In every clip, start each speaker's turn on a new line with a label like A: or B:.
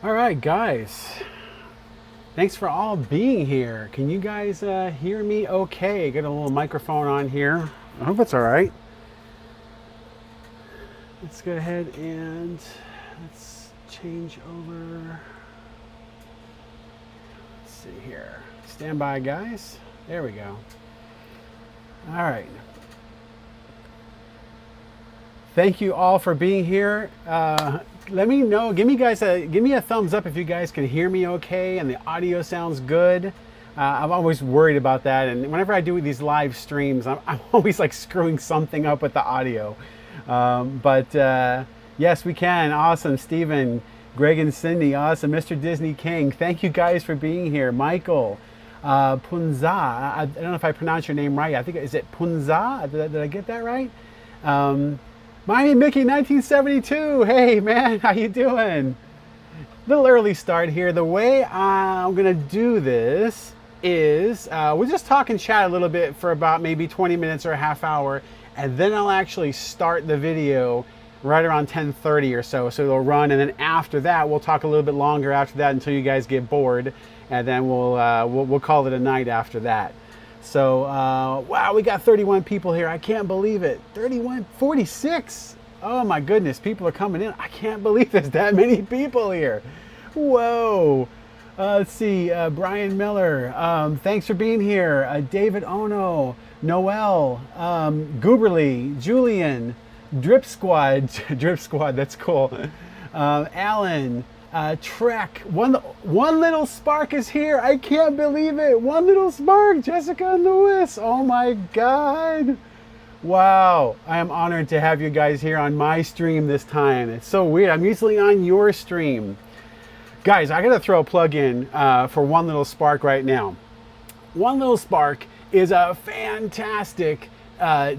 A: All right, guys. Thanks for all being here. Can you guys hear me okay? Got a little microphone on here. I hope it's all right. Let's go ahead and let's change over. Let's see here. Stand by, guys. There we go. All right. Thank you all for being here. Let me know. Give me a thumbs up if you guys can hear me okay and the audio sounds good. I'm always worried about that, and whenever I do these live streams, I'm always like screwing something up with the audio. But yes, we can. Awesome, Stephen, Greg, and Cindy. Awesome, Mr. Disney King. Thank you guys for being here. Michael, Punza. I don't know if I pronounced your name right. I think is it Punza? Did I get that right? Miami Mickey 1972. Hey man, how you doing? Little early start here. The way I'm gonna do this is we'll just talk and chat a little bit for about maybe 20 minutes or a half hour, and then I'll actually start the video right around 10:30 or so. So it'll run, and then after that we'll talk a little bit longer after that until you guys get bored, and then we'll call it a night after that. So, wow, we got 31 people here. I can't believe it. 31, 46. Oh my goodness, people are coming in. I can't believe there's that many people here. Whoa. Let's see, Brian Miller, thanks for being here. David Ono, Noel, Gooberly, Julian, Drip Squad, Drip Squad, that's cool. Alan, Trek, one little spark is here. I can't believe it. One little spark, Jessica and Lewis. Oh my God. Wow. I am honored to have you guys here on my stream this time. It's so weird. I'm usually on your stream. Guys, I got to throw a plug in for One Little Spark right now. One Little Spark is a fantastic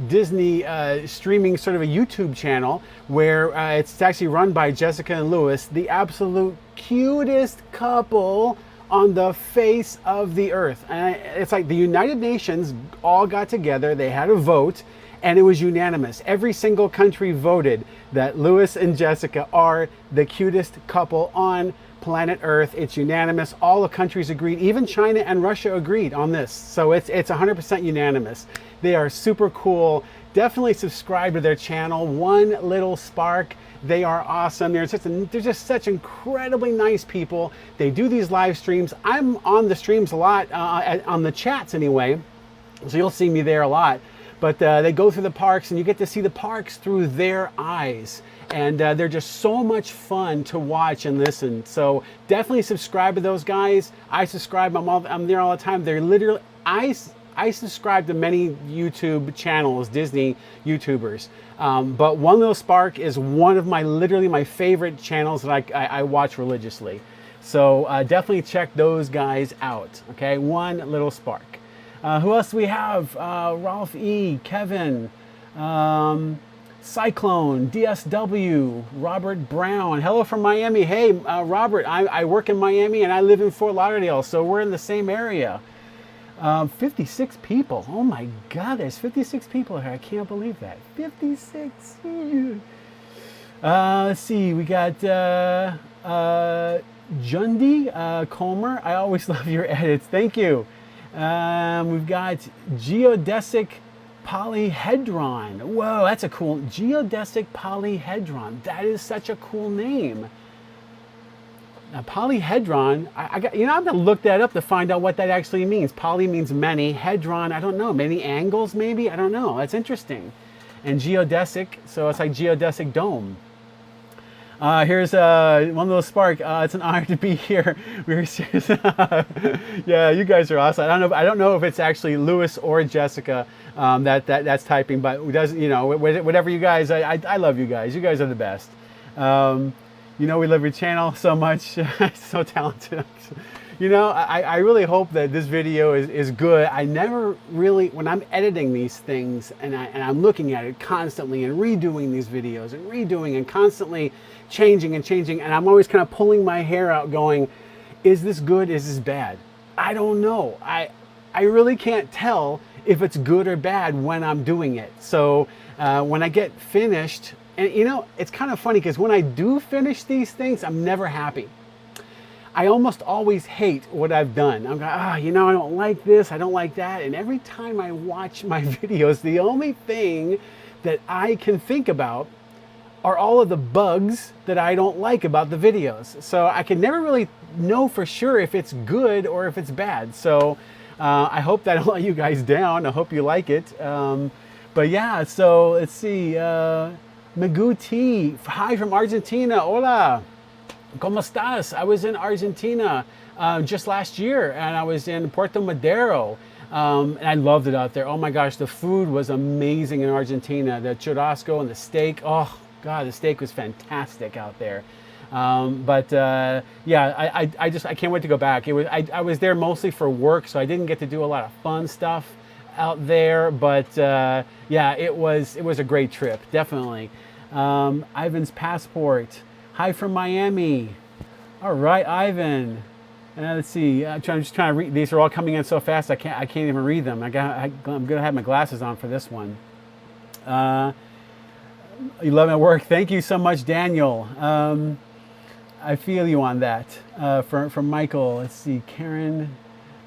A: Disney streaming sort of a YouTube channel where it's actually run by Jessica and Lewis, the absolute cutest couple on the face of the earth. And it's like the United Nations all got together, they had a vote, and it was unanimous. Every single country voted that Lewis and Jessica are the cutest couple on planet Earth. It's unanimous. All the countries agreed. Even China and Russia agreed on this. So it's 100% unanimous. They are super cool. Definitely subscribe to their channel, One Little Spark. They are awesome. They're just such incredibly nice people. They do these live streams. I'm on the streams a lot, on the chats anyway. So you'll see me there a lot. But they go through the parks, and you get to see the parks through their eyes. And they're just so much fun to watch and listen. So definitely subscribe to those guys. I subscribe. I'm there all the time. They're literally, I subscribe to many YouTube channels, Disney YouTubers. But One Little Spark is one of literally my favorite channels that I watch religiously. So definitely check those guys out. Okay, One Little Spark. Who else do we have? Ralph E, Kevin, Cyclone, DSW, Robert Brown. Hello from Miami. Hey, Robert, I work in Miami and I live in Fort Lauderdale, so we're in the same area. 56 people. Oh my God, there's 56 people here. I can't believe that. 56. Let's see, we got Jundi Comer. I always love your edits. Thank you. We've got Geodesic Polyhedron. Whoa, that's a cool Geodesic Polyhedron. That is such a cool name. Now, polyhedron, I'm gonna look that up to find out what that actually means. Poly means many, hedron, I don't know, many angles maybe, I don't know. That's interesting. And geodesic, so it's like geodesic dome. Here's One Little Spark. It's an honor to be here. We're serious. Yeah, you guys are awesome. I don't know if it's actually Lewis or Jessica that's typing, but it doesn't, whatever you guys. I love you guys. You guys are the best. We love your channel so much. So talented. I really hope that this video is good. I never really, when I'm editing these things and I'm looking at it constantly and redoing these videos and redoing and constantly changing, and I'm always kind of pulling my hair out going, is this good? Is this bad? I don't know. I really can't tell if it's good or bad when I'm doing it. So when I get finished, and it's kind of funny because when I do finish these things, I'm never happy. I almost always hate what I've done. I'm going, you know, I don't like this, I don't like that. And every time I watch my videos, the only thing that I can think about are all of the bugs that I don't like about the videos. So I can never really know for sure if it's good or if it's bad. So I hope that I don't let you guys down. I hope you like it. But yeah, so let's see. Magoo T, hi from Argentina. Hola. ¿Cómo estás? I was in Argentina just last year, and I was in Puerto Madero. And I loved it out there. Oh my gosh, the food was amazing in Argentina. The churrasco and the steak. Oh God, the steak was fantastic out there. Yeah, I can't wait to go back. I was there mostly for work, so I didn't get to do a lot of fun stuff out there. But yeah, it was a great trip, definitely. Ivan's passport. Hi from Miami. All right, Ivan. Let's see. I'm just trying to read. These are all coming in so fast. I can't even read them. I'm gonna have my glasses on for this one. You love my work. Thank you so much, Daniel. I feel you on that. From Michael. Let's see, Karen.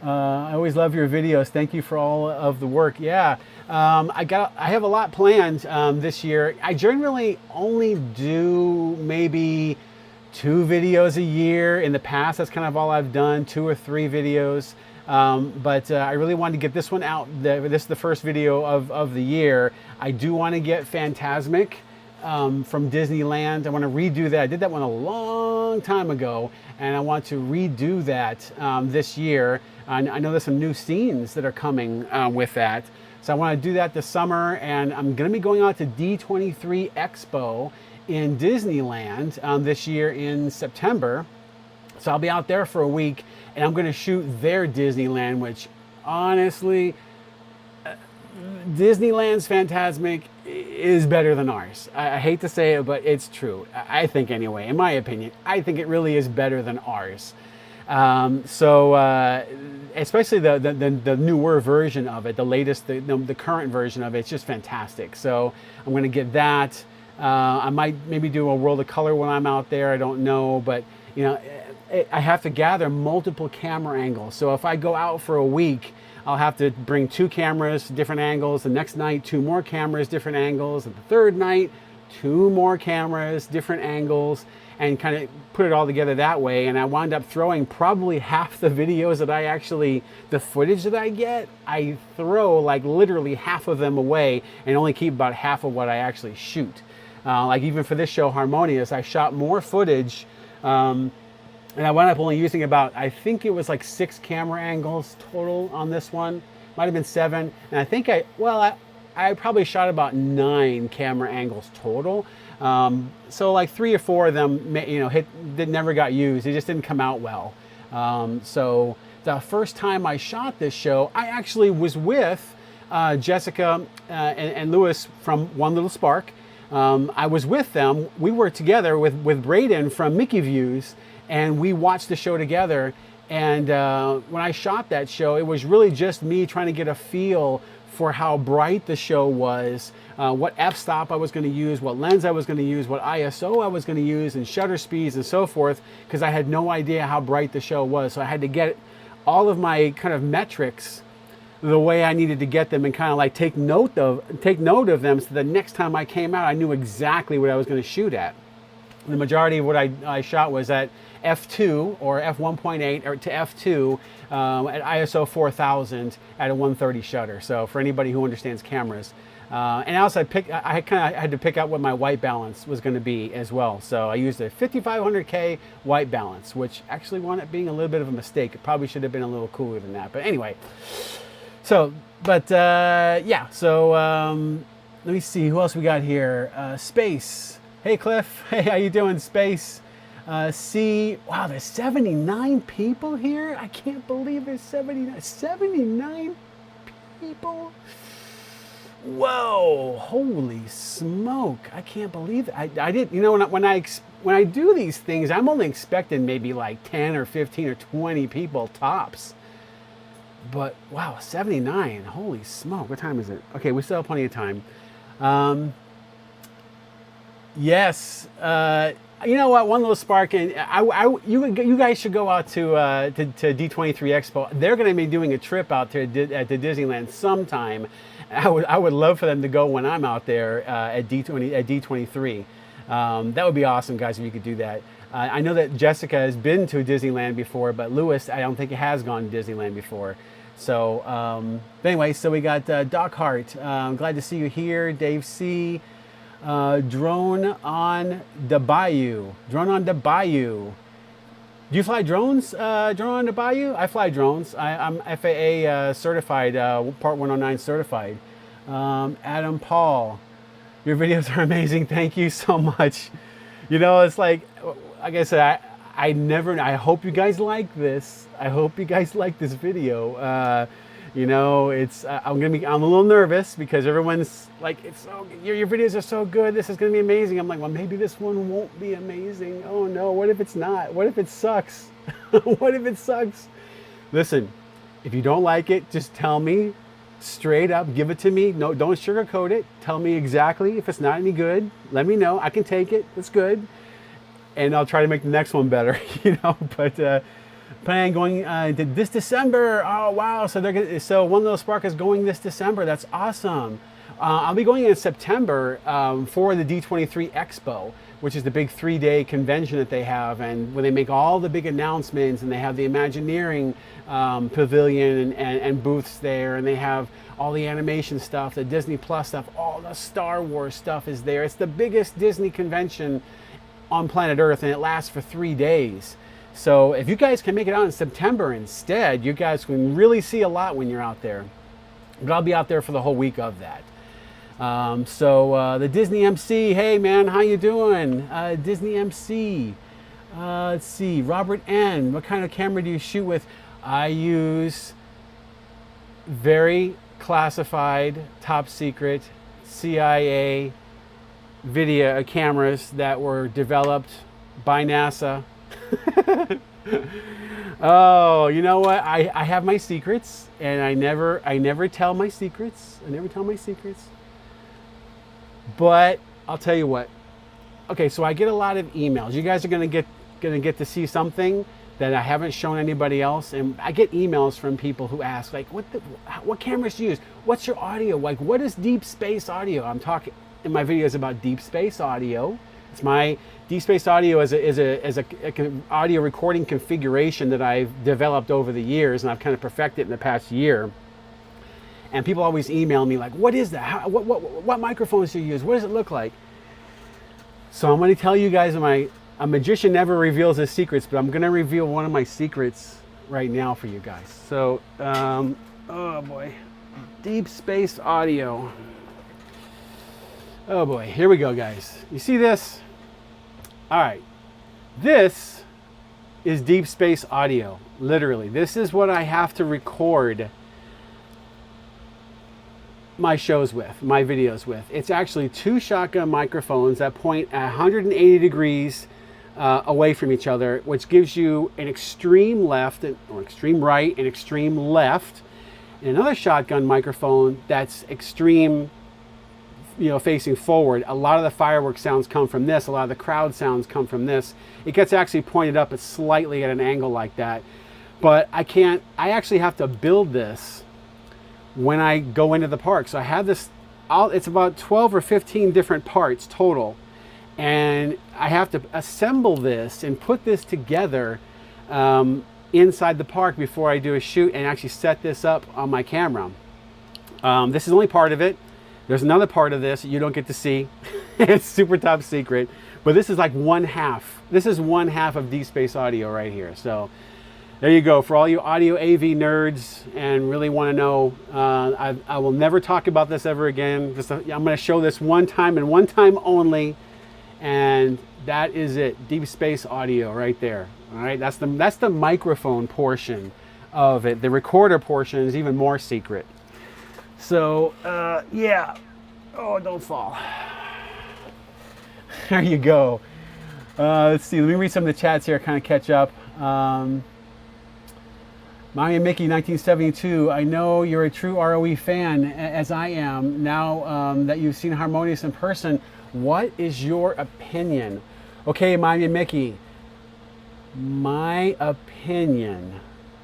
A: I always love your videos. Thank you for all of the work. Yeah, I have a lot planned this year. I generally only do maybe 2 videos a year. In the past, that's kind of all I've done, 2 or 3 videos. I really wanted to get this one out. This is the first video of the year. I do want to get Phantasmic from Disneyland. I want to redo that. I did that one a long time ago, and I want to redo that this year. I know there's some new scenes that are coming with that. So I want to do that this summer, and I'm going to be going out to D23 Expo in Disneyland this year in September. So I'll be out there for a week, and I'm going to shoot their Disneyland, which honestly, Disneyland's Phantasmic is better than ours. I hate to say it, but it's true. I think anyway, in my opinion, I think it really is better than ours. Especially the newer version of it, the latest, the current version of it, it's just fantastic. So I'm going to get that. I might maybe do a World of Color when I'm out there. I don't know, but you know, I have to gather multiple camera angles. So if I go out for a week, I'll have to bring 2 cameras, different angles. The next night, 2 more cameras, different angles. And the third night, 2 more cameras, different angles, and kind of put it all together that way. And I wound up throwing probably half the videos that the footage that I get, I throw like literally half of them away and only keep about half of what I actually shoot. Like even for this show, HarmonioUS, I shot more footage, and I wound up only using about, I think it was like 6 camera angles total on this one. Might have been 7. And I think I probably shot about 9 camera angles total. So like 3 or 4 of them, never got used. They just didn't come out well. So the first time I shot this show, I actually was with Jessica and Lewis from One Little Spark. I was with them. We were together with Braden from Mickey Views, and we watched the show together. And when I shot that show, it was really just me trying to get a feel for how bright the show was, what f-stop I was going to use, what lens I was going to use, what ISO I was going to use, and shutter speeds and so forth, because I had no idea how bright the show was. So I had to get all of my kind of metrics the way I needed to get them, and kind of like take note of them, so the next time I came out, I knew exactly what I was going to shoot at. The majority of what I shot was at f2 or f1.8 or to f2 at ISO 4000 at a 130 shutter. So for anybody who understands cameras, and also I had to pick out what my white balance was going to be as well. So I used a 5500K white balance, which actually wound up being a little bit of a mistake. It probably should have been a little cooler than that. But anyway, yeah. So let me see who else we got here. Space. Hey Cliff. Hey, how you doing, Space? Wow, there's 79 people here. I can't believe there's 79 people. Whoa, holy smoke. I can't believe it. I did, when I do these things, I'm only expecting maybe like 10 or 15 or 20 people tops. But wow, 79, holy smoke. What time is it? Okay, we still have plenty of time. Yes. You know what? One little spark, and you guys should go out to D23 Expo. They're going to be doing a trip out there at the Disneyland sometime. I would love for them to go when I'm out there at D23. That would be awesome, guys, if you could do that. I know that Jessica has been to Disneyland before, but Lewis, I don't think he has gone to Disneyland before. So, but anyway, so we got Doc Hart. Glad to see you here. Dave C. Drone on the Bayou. Drone on the Bayou. Do you fly drones? Drone on the Bayou? I fly drones. I'm FAA certified, Part 109 certified. Adam Paul. Your videos are amazing. Thank you so much. You know, it's like I said, I hope you guys like this. I hope you guys like this video. You know, I'm a little nervous because everyone's like, your videos are so good. This is gonna be amazing. I'm like, well, maybe this one won't be amazing. Oh no, what if it's not? What if it sucks? What if it sucks? Listen, if you don't like it, just tell me straight up. Give it to me. No, don't sugarcoat it. Tell me exactly. If it's not any good, let me know. I can take it. It's good, and I'll try to make the next one better. You know, but. Plan going this December. Oh wow! So One Little Spark is going this December. That's awesome. I'll be going in September for the D23 Expo, which is the big 3-day convention that they have, and when they make all the big announcements, and they have the Imagineering pavilion and booths there, and they have all the animation stuff, the Disney Plus stuff, all the Star Wars stuff is there. It's the biggest Disney convention on planet Earth, and it lasts for 3 days. So if you guys can make it out in September instead, you guys can really see a lot when you're out there. But I'll be out there for the whole week of that. The Disney MC, hey man, how you doing? Disney MC. Let's see, Robert N. What kind of camera do you shoot with? I use very classified, top secret CIA video cameras that were developed by NASA. Oh, you know what? I have my secrets, and I never tell my secrets. I never tell my secrets. But I'll tell you what. Okay, so I get a lot of emails. You guys are gonna get to see something that I haven't shown anybody else, and I get emails from people who ask like, what cameras do you use? Audio your audio like? What is deep space audio? I'm talking in my videos about deep space audio. It's my Deep Space Audio is a audio recording configuration that I've developed over the years, and I've kind of perfected in the past year. And people always email me like, "What is that? What microphones do you use? What does it look like?" So I'm going to tell you guys, a magician never reveals his secrets, but I'm going to reveal one of my secrets right now for you guys. So, oh boy, Deep Space Audio. Oh boy, here we go, guys. You see this? All right, this is Deep Space Audio, literally. This is what I have to record my shows with, my videos with. It's actually 2 shotgun microphones that point at 180 degrees away from each other, which gives you an extreme left, or extreme right, and extreme left, and another shotgun microphone that's extreme, you know, facing forward. A lot of the fireworks sounds come from this. A lot of the crowd sounds come from this. It gets actually pointed up slightly at an angle like that. But I actually have to build this when I go into the park. So I have this, it's about 12 or 15 different parts total. And I have to assemble this and put this together inside the park before I do a shoot and actually set this up on my camera. This is only part of it. There's another part of this that you don't get to see. It's super top secret, but this is like 1/2. This is 1/2 of Deep Space Audio right here. So there you go. For all you audio AV nerds and really want to know, I will never talk about this ever again. I'm going to show this one time and one time only, and that is it. Deep Space Audio right there. All right, that's the microphone portion of it. The recorder portion is even more secret. So, yeah. Oh, don't fall. There you go. Let's see. Let me read some of the chats here, kind of catch up. Maya Mickey, 1972. I know you're a true ROE fan, as I am. Now that you've seen Harmonious in person, What is your opinion? Okay, Miami Mickey, my opinion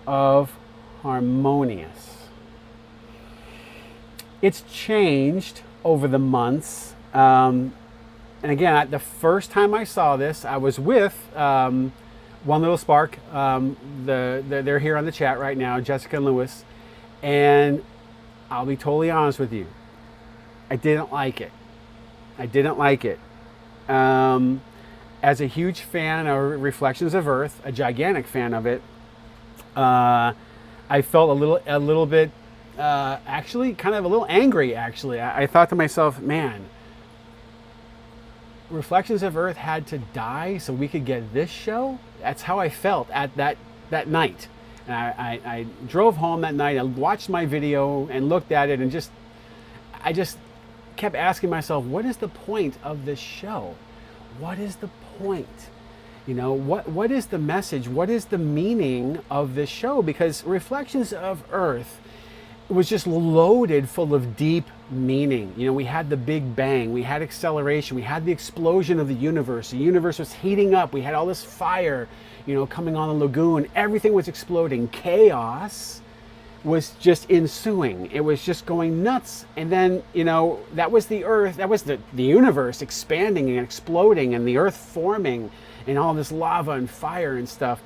A: of Harmonious. It's changed over the months. And again, the first time I saw this, I was with One Little Spark. They're here on the chat right now, Jessica and Lewis. And I'll be totally honest with you. I didn't like it. I didn't like it. As a huge fan of Reflections of Earth, a gigantic fan of it, I felt a little bit, actually, kind of a little angry. Actually, I thought to myself, man, Reflections of Earth had to die so we could get this show. That's how I felt at that night. And I drove home that night. I watched my video and looked at it, and I just kept asking myself, what is the point of this show? What is the point? You know, what is the message? What is the meaning of this show? Because Reflections of Earth was just loaded full of deep meaning. You know, we had the Big Bang, we had acceleration, we had the explosion of the universe. The universe was heating up. We had all this fire, you know, coming on the lagoon. Everything was exploding. Chaos was just ensuing. It was just going nuts. And then, you know, that was the Earth, that was the universe expanding and exploding, and the Earth forming, and all this lava and fire and stuff.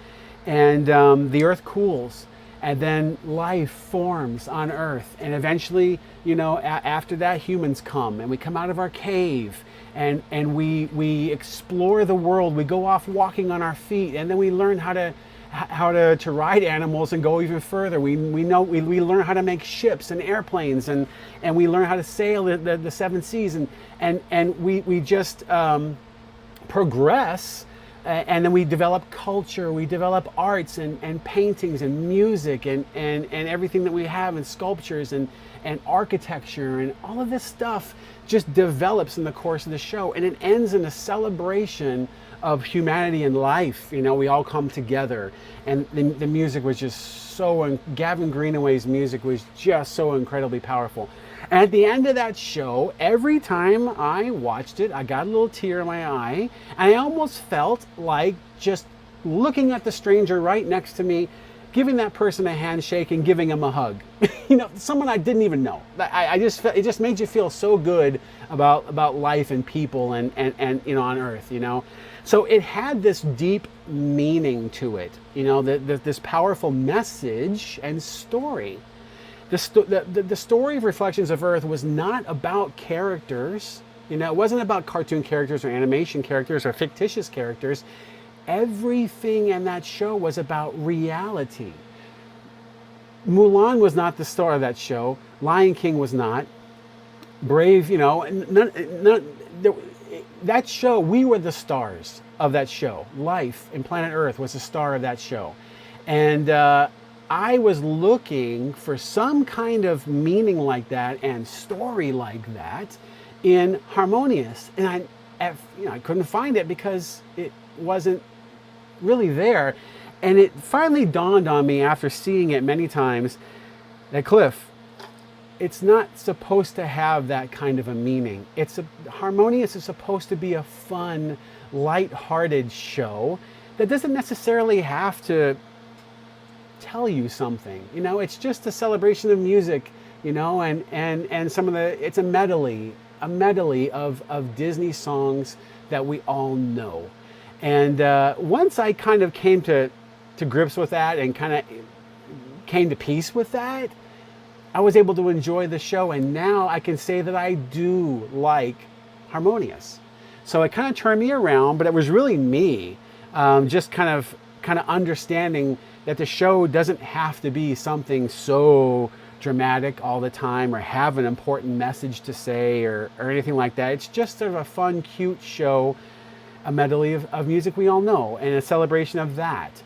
A: And the Earth cools, and then life forms on Earth. And eventually, you know, after that, humans come, and we come out of our cave, and we explore the world. We go off walking on our feet, and then we learn how to ride animals and go even further. We learn how to make ships and airplanes, and we learn how to sail the seven seas, and we just progress. And then we develop culture, we develop arts and paintings and music and everything that we have, and sculptures and architecture, and all of this stuff just develops in the course of the show, and it ends in a celebration of humanity and life. You know, we all come together, and the music was just so, Gavin Greenaway's music was just so incredibly powerful. And at the end of that show, every time I watched it, I got a little tear in my eye, and I almost felt like just looking at the stranger right next to me, giving that person a handshake and giving him a hug. You know, someone I didn't even know. I just felt, it just made you feel so good about life and people and you know, on Earth, you know. So it had this deep meaning to it, you know, this powerful message and story. The story of Reflections of Earth was not about characters. You know, it wasn't about cartoon characters or animation characters or fictitious characters. Everything in that show was about reality. Mulan was not the star of that show. Lion King was not. Brave, you know, that show, we were the stars of that show. Life and Planet Earth was the star of that show. And I was looking for some kind of meaning like that and story like that in Harmonious. And I couldn't find it because it wasn't really there. And it finally dawned on me after seeing it many times that, Cliff, it's not supposed to have that kind of a meaning. Harmonious is supposed to be a fun, light-hearted show that doesn't necessarily have to tell you something. You know, it's just a celebration of music, you know, and some of it's a medley of Disney songs that we all know. And once I kind of came to grips with that and kind of came to peace with that, I was able to enjoy the show, and now I can say that I do like Harmonious. So it kind of turned me around, but it was really me just kind of understanding that the show doesn't have to be something so dramatic all the time or have an important message to say or anything like that. It's just sort of a fun, cute show, a medley of music we all know, and a celebration of that.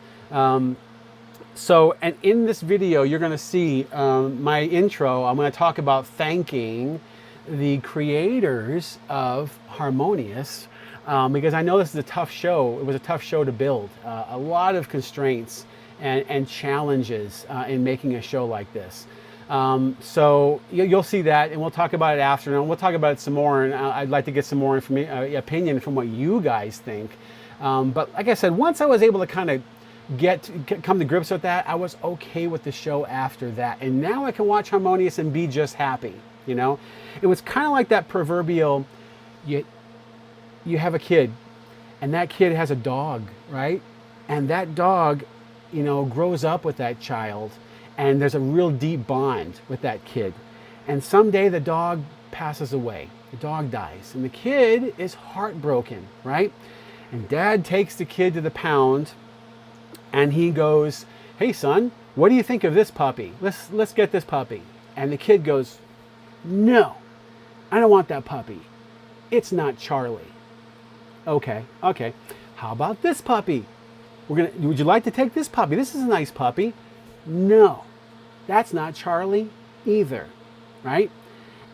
A: So, and in this video, you're going to see my intro. I'm going to talk about thanking the creators of Harmonious, because I know this is a tough show. It was a tough show to build. A lot of constraints and challenges in making a show like this. So you'll see that, and we'll talk about it after, and we'll talk about it some more, and I'd like to get some more opinion from what you guys think. But like I said, once I was able to kind of come to grips with that, I was okay with the show after that. And now I can watch Harmonious and be just happy, you know? It was kind of like that proverbial, you have a kid, and that kid has a dog, right? And that dog, you know, grows up with that child, and there's a real deep bond with that kid. And someday the dog passes away, the dog dies, and the kid is heartbroken, right? And dad takes the kid to the pound, and he goes, "Hey son, what do you think of this puppy? Let's get this puppy." And the kid goes, "No, I don't want that puppy. It's not Charlie." Okay. How about this puppy? Would you like to take this puppy? This is a nice puppy. No, that's not Charlie either, right?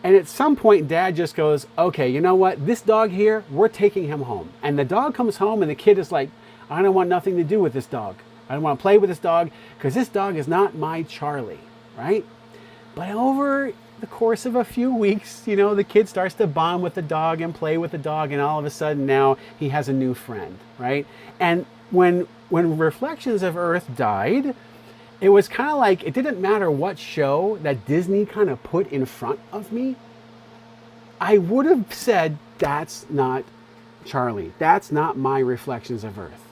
A: And at some point, dad just goes, "Okay, you know what? This dog here, we're taking him home." And the dog comes home, and the kid is like, "I don't want nothing to do with this dog. I don't want to play with this dog because this dog is not my Charlie," right? But over the course of a few weeks, you know, the kid starts to bond with the dog and play with the dog, and all of a sudden now he has a new friend, right? And when Reflections of Earth died, it was kind of like, it didn't matter what show that Disney kind of put in front of me, I would have said, that's not Charlie. That's not my Reflections of Earth.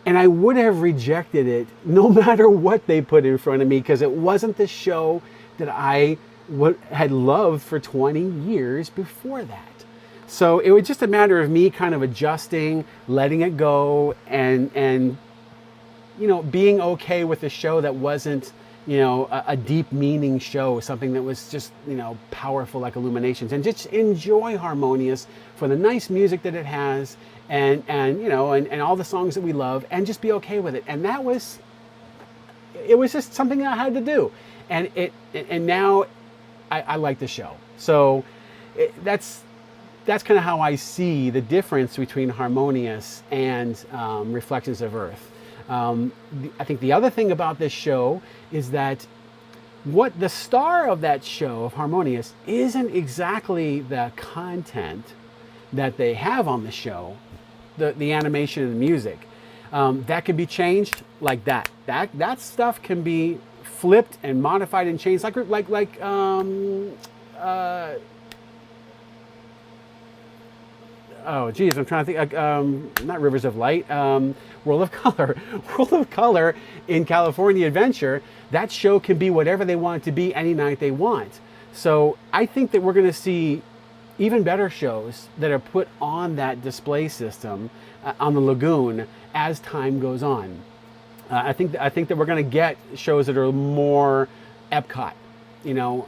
A: And I would have rejected it no matter what they put in front of me, because it wasn't the show that I had loved for 20 years before that. So it was just a matter of me kind of adjusting, letting it go, and you know, being okay with a show that wasn't, you know, a deep meaning show, something that was just, you know, powerful like Illuminations, and just enjoy Harmonious for the nice music that it has, and you know, and all the songs that we love, and just be okay with it. And it was just something that I had to do, and now I like the show. So that's kind of how I see the difference between Harmonious and Reflections of Earth. I think the other thing about this show is that what the star of that show, of Harmonious, isn't exactly the content that they have on the show, the animation and the music. That can be changed like that. That stuff can be flipped and modified and changed, oh geez, I'm trying to think, not Rivers of Light, World of Color. World of Color in California Adventure, that show can be whatever they want it to be any night they want. So I think that we're going to see even better shows that are put on that display system on the Lagoon as time goes on. I think that we're going to get shows that are more Epcot, you know,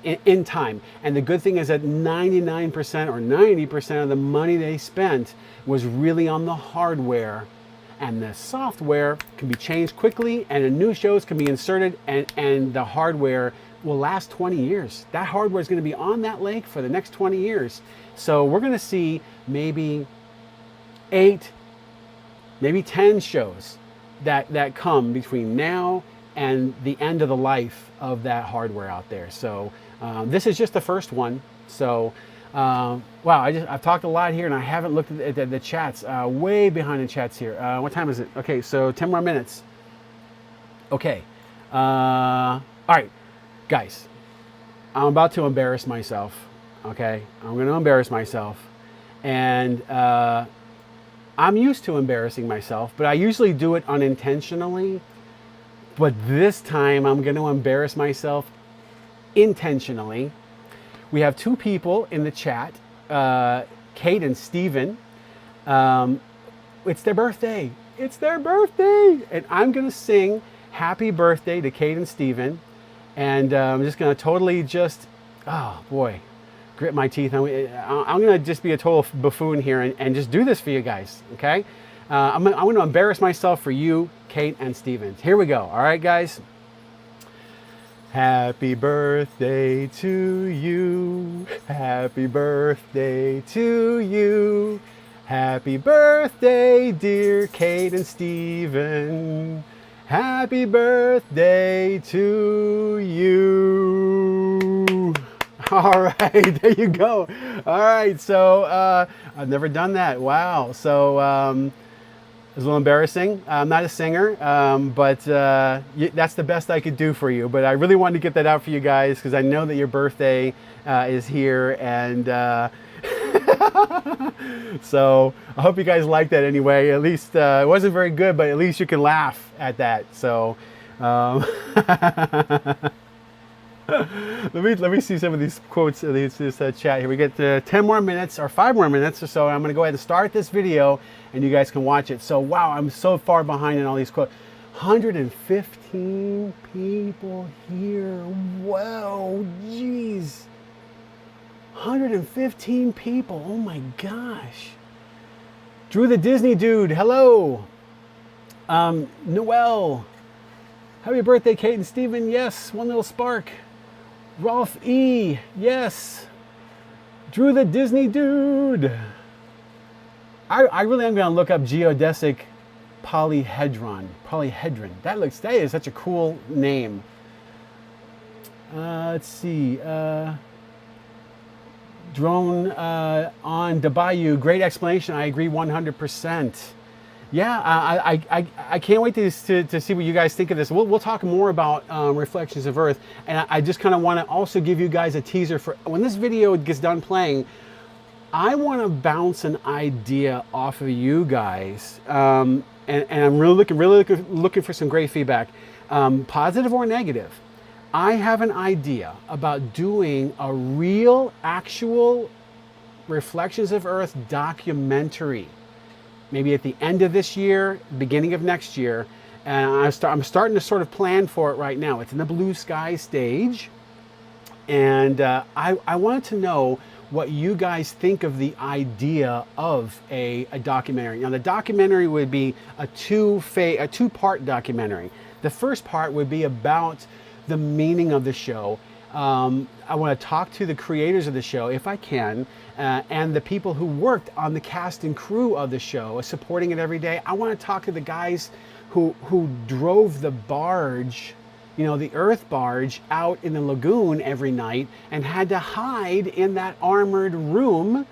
A: in time. And the good thing is that 99% or 90% of the money they spent was really on the hardware, and the software can be changed quickly, and the new shows can be inserted, and the hardware will last 20 years. That hardware is going to be on that lake for the next 20 years. So we're going to see maybe 8, maybe 10 shows that come between now and the end of the life of that hardware out there. So this is just the first one. So wow, I've talked a lot here, and I haven't looked at the chats. Way behind the chats here. What time is it? Okay, so 10 more minutes. Okay. All right, guys, I'm about to embarrass myself. Okay, I'm going to embarrass myself, and I'm used to embarrassing myself, but I usually do it unintentionally. But this time I'm going to embarrass myself intentionally. We have 2 people in the chat, Kate and Steven. It's their birthday. It's their birthday. And I'm going to sing happy birthday to Kate and Steven. And I'm just going to totally just, oh boy, grit my teeth. I'm going to just be a total buffoon here and just do this for you guys, okay? I'm going to embarrass myself for you, Kate and Steven. Here we go. All right, guys. Happy birthday to you. Happy birthday to you. Happy birthday, dear Kate and Steven. Happy birthday to you. All right, there you go. All right, so I've never done that. Wow. So it was a little embarrassing. I'm not a singer, but that's the best I could do for you. But I really wanted to get that out for you guys because I know that your birthday is here, and so I hope you guys like that anyway. At least it wasn't very good, but at least you can laugh at that. So let me see some of these quotes, this chat here. We get 10 more minutes or 5 more minutes or so. I'm going to go ahead and start this video and you guys can watch it. So wow, I'm so far behind in all these quotes. 115 people here. Whoa, jeez. 115 people. Oh my gosh. Drew the Disney Dude. Hello. Noel. Happy birthday, Kate and Steven. Yes. One little spark. Rolf E. Yes. Drew the Disney Dude. I really am going to look up geodesic polyhedron. That is such a cool name. Let's see. Drone on the Bayou. Great explanation. I agree 100%. Yeah, I can't wait to see what you guys think of this. We'll talk more about reflections of Earth, and I just kind of want to also give you guys a teaser for when this video gets done playing. I want to bounce an idea off of you guys, and I'm really looking for some great feedback, positive or negative. I have an idea about doing a real, actual Reflections of Earth documentary. Maybe at the end of this year, beginning of next year. And I'm starting to sort of plan for it right now. It's in the blue sky stage. And I wanted to know what you guys think of the idea of a documentary. Now, the documentary would be a two-part documentary. The first part would be about the meaning of the show. I want to talk to the creators of the show, if I can, and the people who worked on the cast and crew of the show, supporting it every day. I want to talk to the guys who drove the barge, you know, the Earth barge out in the lagoon every night and had to hide in that armored room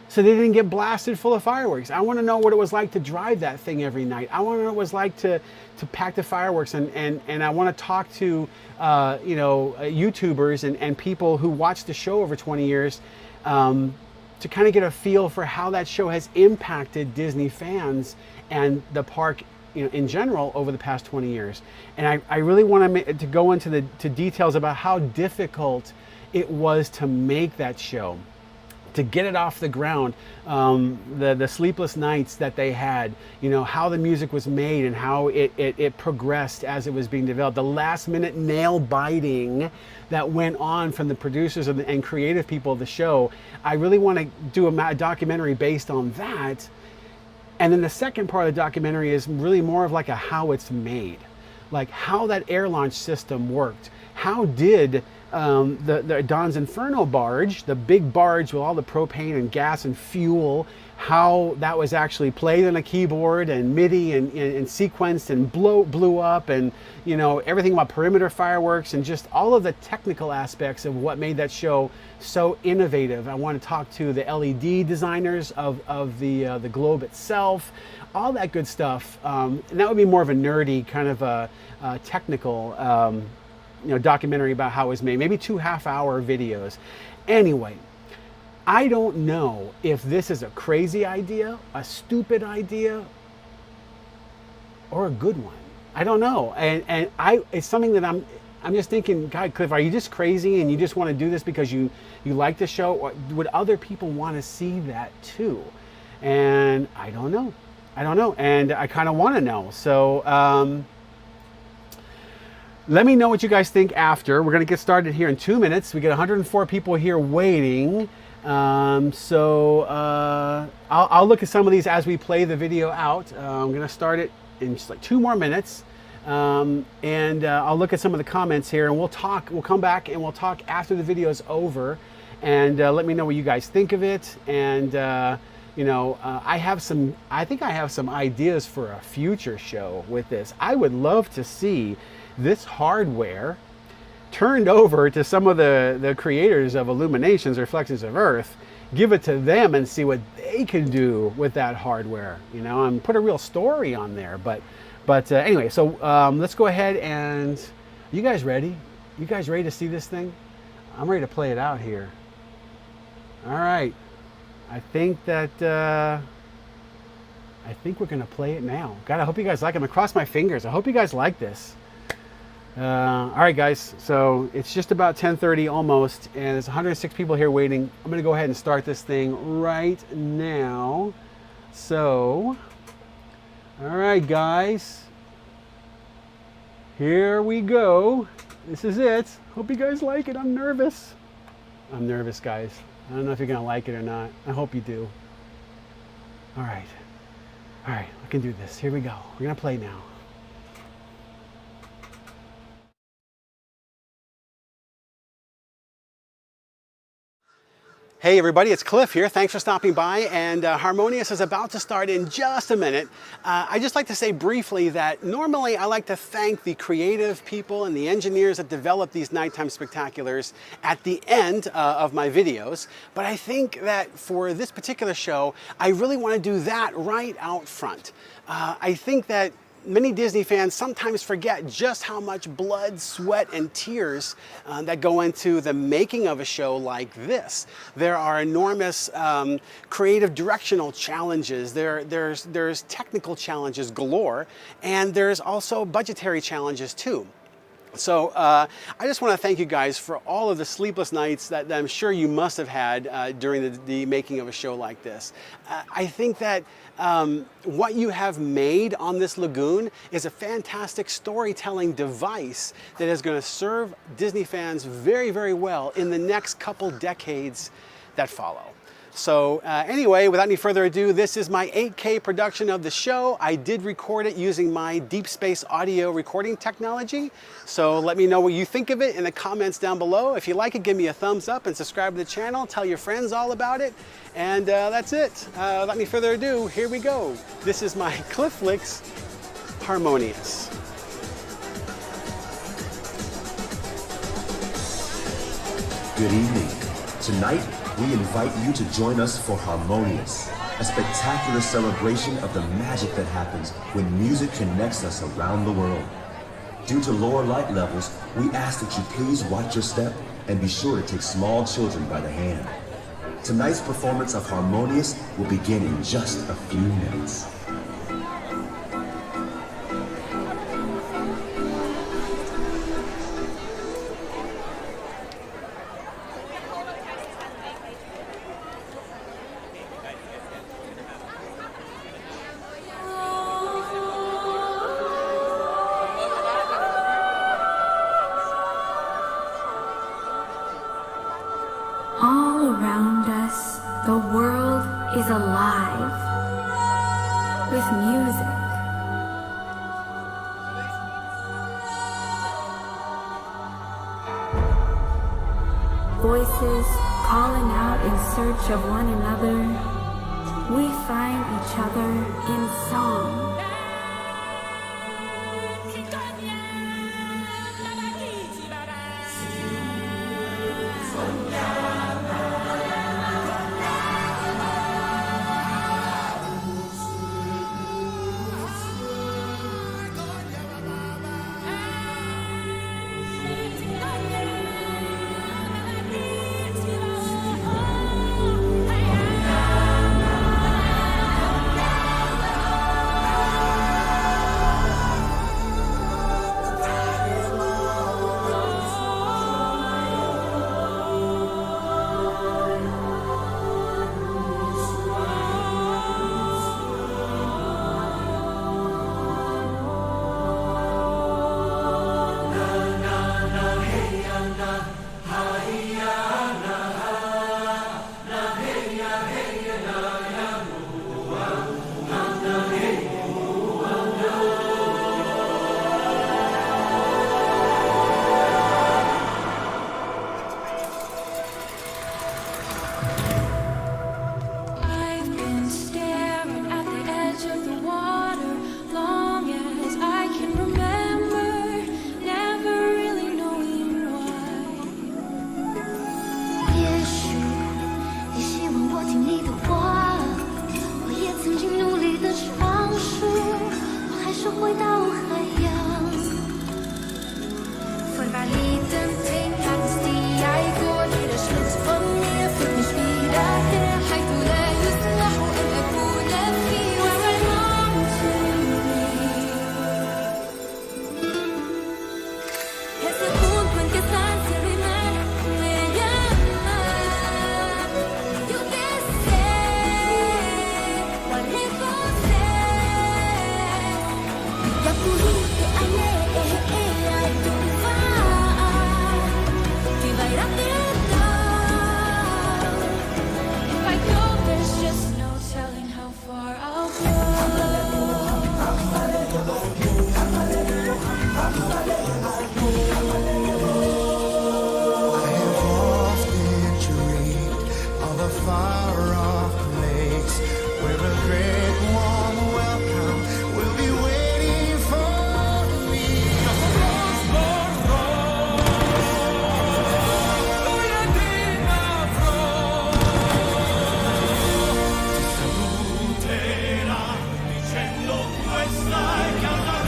A: so they didn't get blasted full of fireworks. I want to know what it was like to drive that thing every night. I want to know what it was like to pack the fireworks, and I want to talk to YouTubers and people who watched the show over 20 years to kind of get a feel for how that show has impacted Disney fans and the park, you know, in general over the past 20 years. And I really want to go into the details about how difficult it was to make that show, to get it off the ground, the sleepless nights that they had, you know, how the music was made and how it progressed as it was being developed, the last minute nail biting that went on from the producers and creative people of the show. I really want to do a documentary based on that. And then the second part of the documentary is really more of like a how it's made, like how that air launch system worked. How did the Don's Inferno barge, the big barge with all the propane and gas and fuel, how that was actually played on a keyboard and MIDI and sequenced and blew up, and you know, everything about perimeter fireworks and just all of the technical aspects of what made that show so innovative. I want to talk to the LED designers of the globe itself, all that good stuff. And that would be more of a nerdy kind of a technical documentary about how it was made, maybe 2 half-hour videos. Anyway, I don't know if this is a crazy idea, a stupid idea, or a good one. I don't know, and it's something that I'm just thinking, God, Cliff, are you just crazy and you just want to do this because you like the show, or would other people want to see that too? And I don't know, and I kind of want to know. So let me know what you guys think after. We're going to get started here in 2 minutes. We get 104 people here waiting. I'll look at some of these as we play the video out. I'm going to start it in just like 2 more minutes. I'll look at some of the comments here, and we'll come back and we'll talk after the video is over. And let me know what you guys think of it. And you know, I think I have some ideas for a future show with this. I would love to see this hardware turned over to some of the creators of Illuminations, Reflections of Earth, give it to them and see what they can do with that hardware, you know, and put a real story on there. But anyway, so let's go ahead and, you guys ready? You guys ready to see this thing? I'm ready to play it out here. All right. I think we're gonna play it now. God, I hope you guys like it. I'm gonna cross my fingers. I hope you guys like this. All right, guys. So it's just about 10:30 almost, and there's 106 people here waiting. I'm gonna go ahead and start this thing right now. So, all right, guys. Here we go. This is it. Hope you guys like it. I'm nervous. I'm nervous, guys. I don't know if you're gonna like it or not. I hope you do. All right, I can do this. Here we go. We're gonna play now. Hey everybody, it's Cliff here. Thanks for stopping by, and HarmonioUS is about to start in just a minute. I'd just like to say briefly that normally I like to thank the creative people and the engineers that develop these nighttime spectaculars at the end of my videos, but I think that for this particular show, I really want to do that right out front. I think that many Disney fans sometimes forget just how much blood, sweat, and tears that go into the making of a show like this. There are enormous creative directional challenges, there's technical challenges galore, and there's also budgetary challenges too. So I just want to thank you guys for all of the sleepless nights that I'm sure you must have had during the making of a show like this. I think that what you have made on this lagoon is a fantastic storytelling device that is going to serve Disney fans very, very well in the next couple decades that follow. So anyway, without any further ado, this is my 8K production of the show. I did record it using my Deep Space audio recording technology. So let me know what you think of it in the comments down below. If you like it, give me a thumbs up and subscribe to the channel. Tell your friends all about it. And that's it. Without any further ado, here we go. This is my CLIFFLIX HarmonioUS.
B: Good evening. Tonight, we invite you to join us for HarmonioUS, a spectacular celebration of the magic that happens when music connects us around the world. Due to lower light levels, we ask that you please watch your step and be sure to take small children by the hand. Tonight's performance of HarmonioUS will begin in just a few minutes.
C: All around us, the world is alive with music. Voices calling out in search of one another. We find each other in song.
D: where a great warm welcome will be waiting for me. Saluterà dicendo questa è casa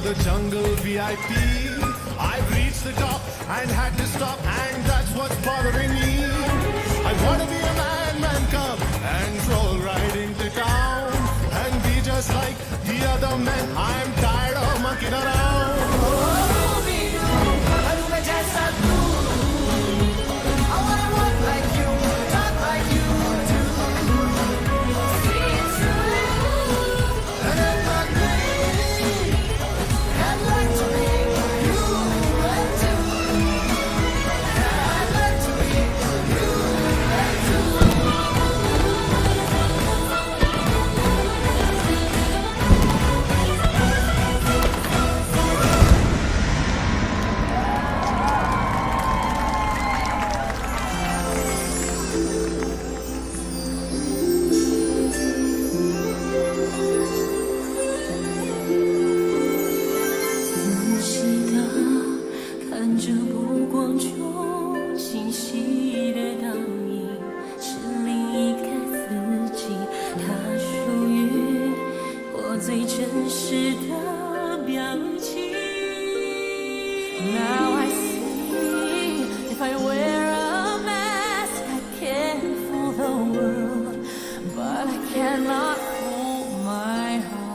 D: the jungle VIP. I've reached the top and had to stop, and that's what's bothering me. I wanna be a man cub and stroll right into town and be just like the other men. I'm tired of monkeying around. I wanna walk like you, talk like you do. See it's true, and I'm not great. I'd like to be you and too. I'd like to be you and Now I see, if I wear a mask, I can fool the world, but I cannot fool my heart.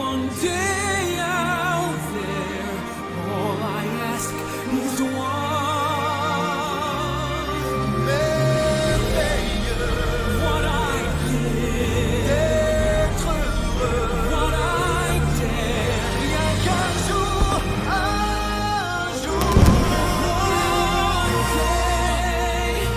E: someday out there, all I ask is one. What I did, what I dare, rien qu'un jour, one day,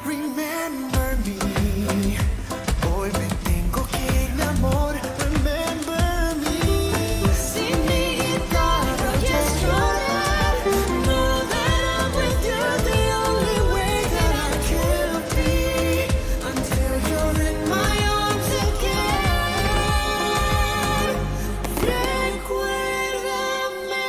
E: remember me. Hoy me tengo que enamorar. Remember me. Sin mi guitarra just llorar. Know that I'm with you the only way that I can be. Until you're in my arms again. Recuérdame.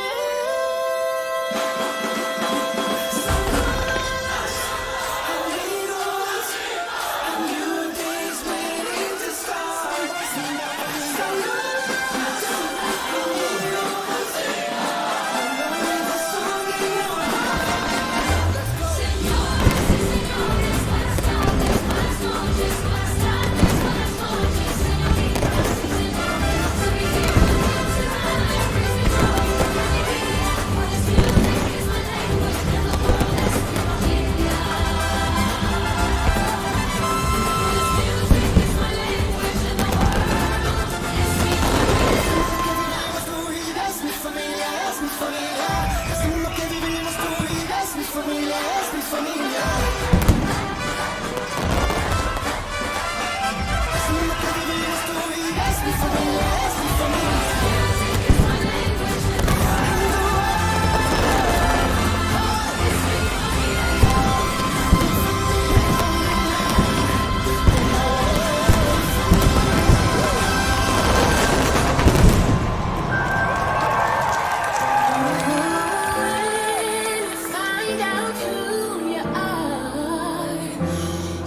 E: Find out who you are.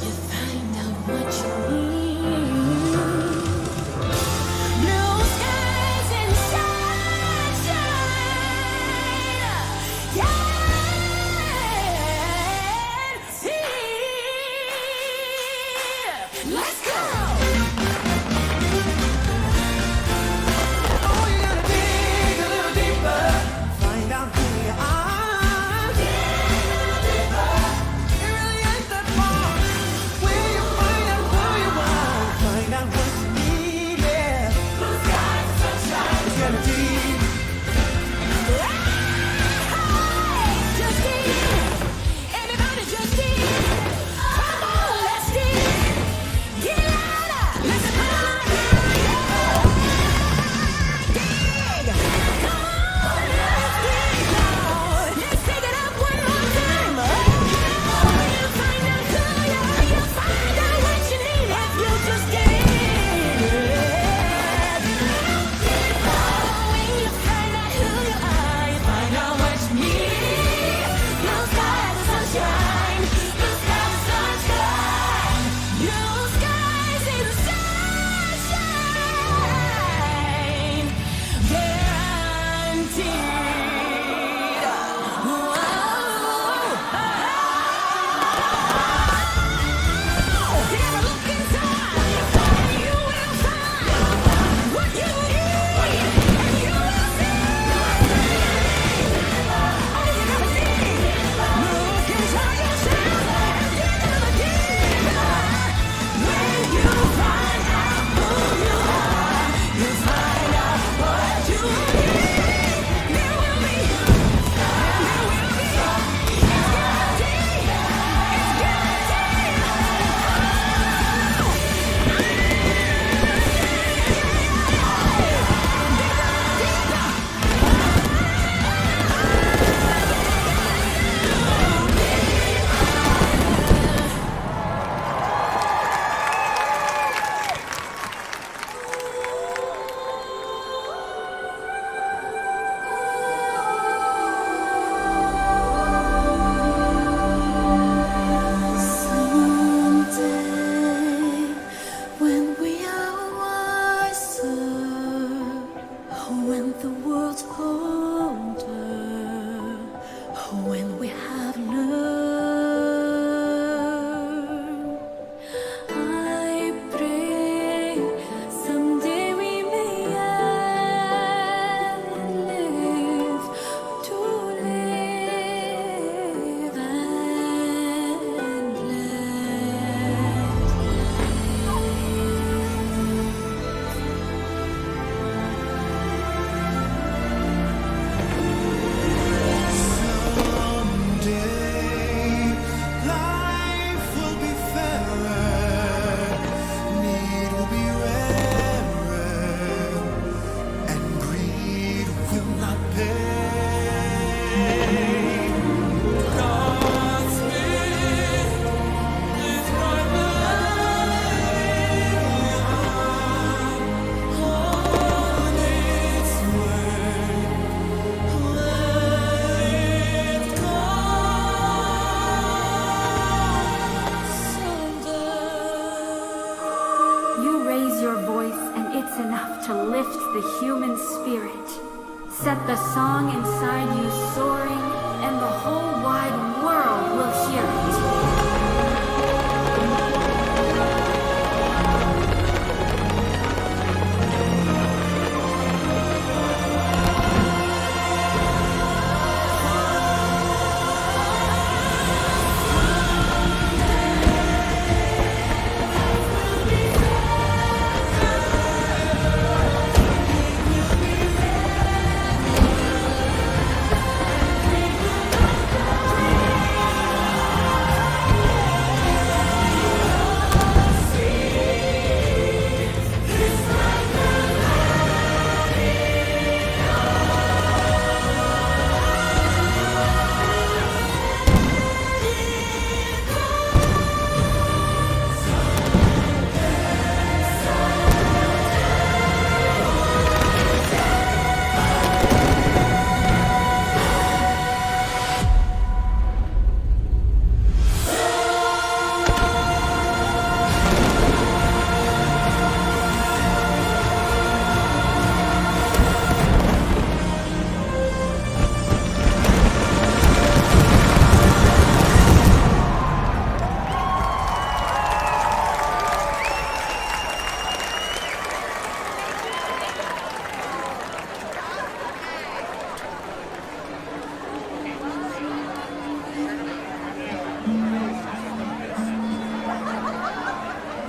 E: You find out what you need. Blue skies and sunshine. Yeah. Let's go. Oh, you gotta dig a little deeper. Find out who you are. Dig a little deeper. It really ain't that far. Where you find out who you are. Find out what you need, yeah. Blue skies, sunshine. You gotta dig. Just dig. Everybody just dig. Come on, let's dig. Get
C: Raise your voice and it's enough to lift the human spirit. Set the song inside you soaring, and the whole wide world will hear it.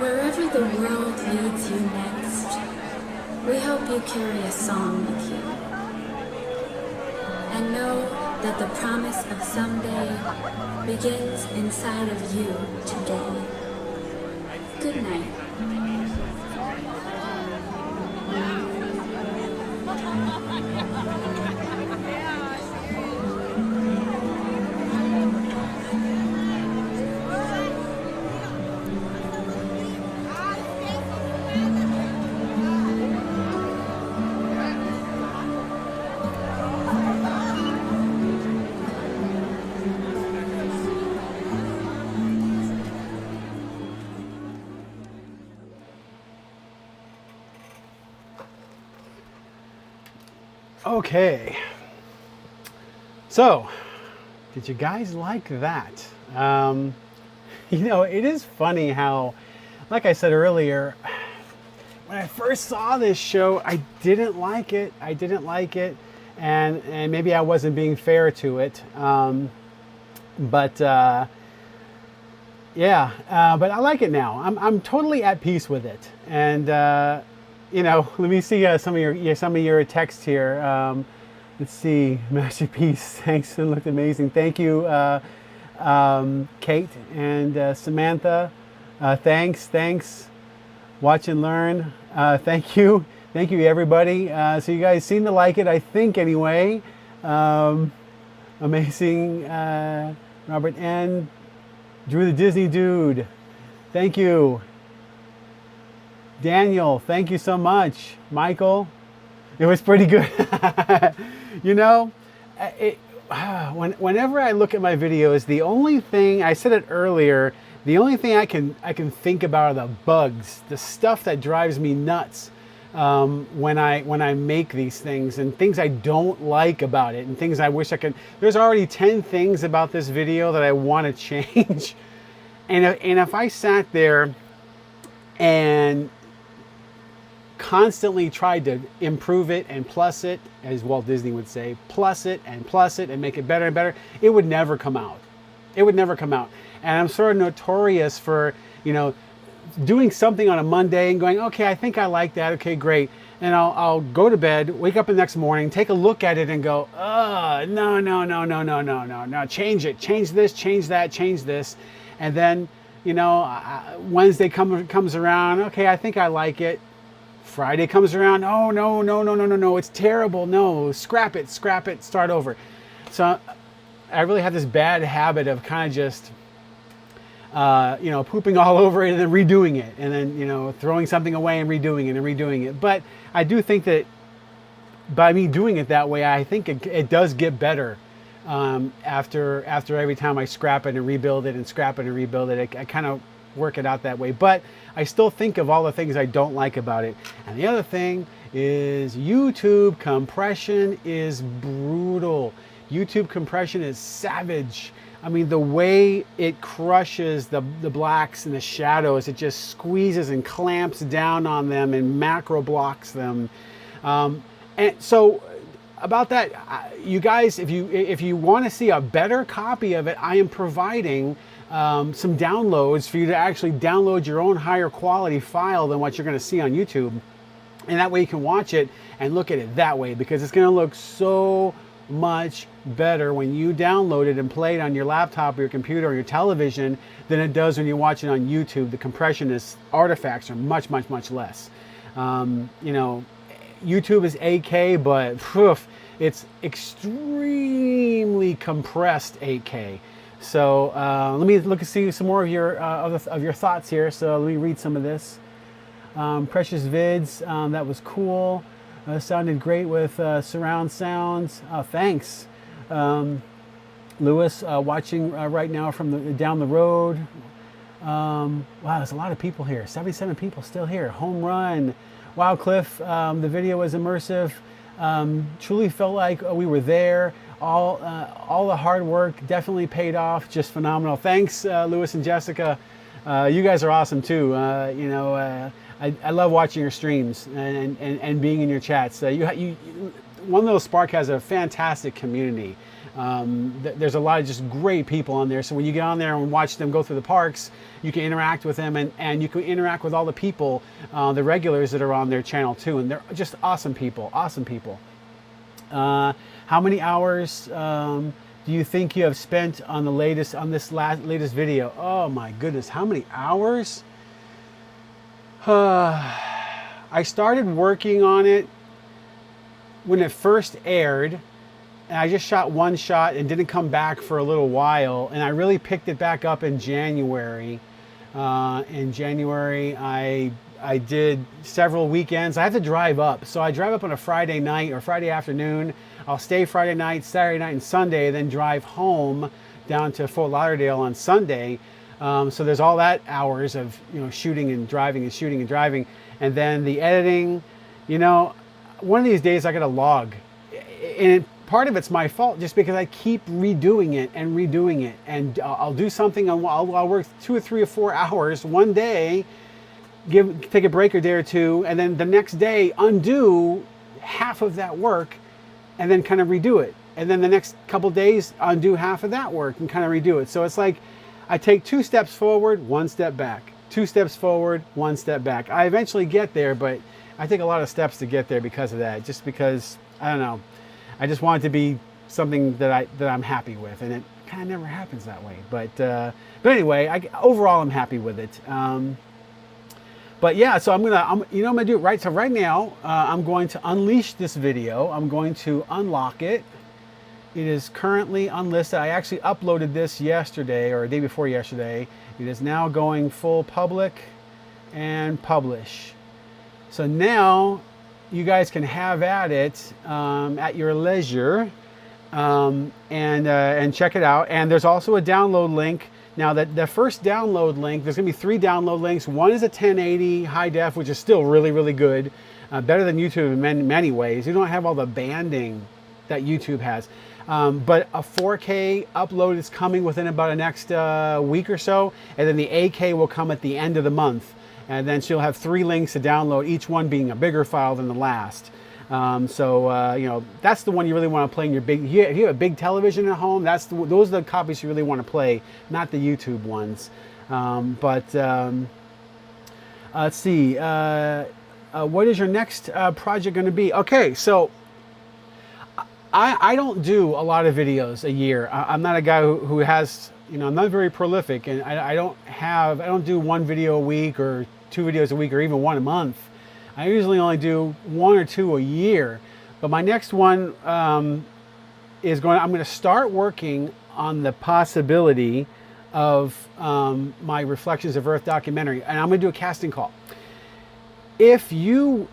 C: Wherever the world leads you next, we hope you carry a song with you. And know that the promise of someday begins inside of you today. Good night.
A: Okay, so did you guys like that? You know, it is funny how, like I said earlier, when I first saw this show, I didn't like it. And maybe I wasn't being fair to it. But I like it now. I'm totally at peace with it. And you know, let me see some of your text here. Let's see, masterpiece. Thanks, it looked amazing. Thank you, Kate and Samantha. Thanks. Watch and learn. Thank you everybody. So you guys seem to like it, I think anyway. Amazing. Robert N. Drew the Disney Dude. Thank you. Daniel, thank you so much. Michael, it was pretty good. You know, whenever I look at my videos, the only thing, I said it earlier, the only thing I can think about are the bugs, the stuff that drives me nuts when I make these things, and things I don't like about it, and things I wish I could. There's already 10 things about this video that I want to change. And if I sat there and constantly tried to improve it and plus it, as Walt Disney would say, plus it and make it better and better, it would never come out. It would never come out. And I'm sort of notorious for, you know, doing something on a Monday and going, okay, I think I like that, okay, great. And I'll go to bed, wake up the next morning, take a look at it and go, no, change it, change this, change that, change this. And then, you know, Wednesday comes around, okay, I think I like it. Friday comes around, oh, no, it's terrible, no, scrap it, start over. So I really have this bad habit of kind of just, you know, pooping all over it and then redoing it, and then, you know, throwing something away and redoing it. But I do think that by me doing it that way, I think it does get better after every time I scrap it and rebuild it and scrap it and rebuild it. I kind of work it out that way. But I still think of all the things I don't like about it. And the other thing is YouTube compression is brutal. YouTube compression is savage. I mean, the way it crushes the blacks and the shadows, it just squeezes and clamps down on them and macro blocks them. And so about that, you guys, if you want to see a better copy of it, I am providing some downloads for you to actually download your own higher quality file than what you're going to see on YouTube. And that way you can watch it and look at it that way, because it's going to look so much better when you download it and play it on your laptop or your computer or your television than it does when you watch it on YouTube. The compressionist artifacts are much, much, much less. You know, YouTube is 8K, but it's extremely compressed 8K. So let me look and see some more of your thoughts here. So let me read some of this. Precious Vids, that was cool. Sounded great with surround sounds. Thanks. Lewis, watching right now from down the road. Wow, there's a lot of people here. 77 people still here. Home run. Wow, Cliff, the video was immersive. Truly felt like we were there. All the hard work definitely paid off. Just phenomenal. Thanks, Lewis and Jessica. You guys are awesome too. You know, I love watching your streams and being in your chats. One Little Spark has a fantastic community. There's a lot of just great people on there. So when you get on there and watch them go through the parks, you can interact with them, and you can interact with all the people, the regulars that are on their channel too. And they're just awesome people, awesome people. How many hours do you think you have spent on this latest video? Oh my goodness, how many hours? I started working on it when it first aired, and I just shot one shot and didn't come back for a little while, and I really picked it back up in January. In January, I did several weekends. I have to drive up, so I drive up on a Friday night or Friday afternoon. I'll stay Friday night, Saturday night, and Sunday, then drive home down to Fort Lauderdale on Sunday. So there's all that hours of, you know, shooting and driving and shooting and driving, and then the editing. You know, one of these days I got a log, and part of it's my fault just because I keep redoing it, and I'll do something. I'll work 2 or 3 or 4 hours one day, take a break a day or two, and then the next day undo half of that work, and then kind of redo it, and then the next couple days undo half of that work and kind of redo it. So it's like I take 2 steps forward, 1 step back, 2 steps forward, 1 step back. I eventually get there, but I take a lot of steps to get there because of that. Just because, I don't know, I just want it to be something that I'm happy with, and it kind of never happens that way. But anyway, overall I'm happy with it. But yeah, so I'm gonna do it right. So right now, I'm going to unleash this video. I'm going to unlock it. It is currently unlisted. I actually uploaded this yesterday or the day before yesterday. It is now going full public and publish. So now you guys can have at it at your leisure and check it out. And there's also a download link. Now that the first download link, there's gonna be 3 download links. One is a 1080 high def, which is still really, really good. Better than YouTube in many ways. You don't have all the banding that YouTube has. But a 4K upload is coming within about the next week or so, and then the 8K will come at the end of the month. And then she'll have 3 links to download, each one being a bigger file than the last. You know, that's the one you really want to play in your big. If you have a big television at home, those are the copies you really want to play, not the YouTube ones. Let's see. What is your next project going to be? Okay, so I don't do a lot of videos a year. I'm not a guy who has, you know, I'm not very prolific, and I don't do 1 video a week or 2 videos a week or even 1 a month. I usually only do 1 or 2 a year. But my next one I'm going to start working on the possibility of my Reflections of Earth documentary, and I'm going to do a casting call. If you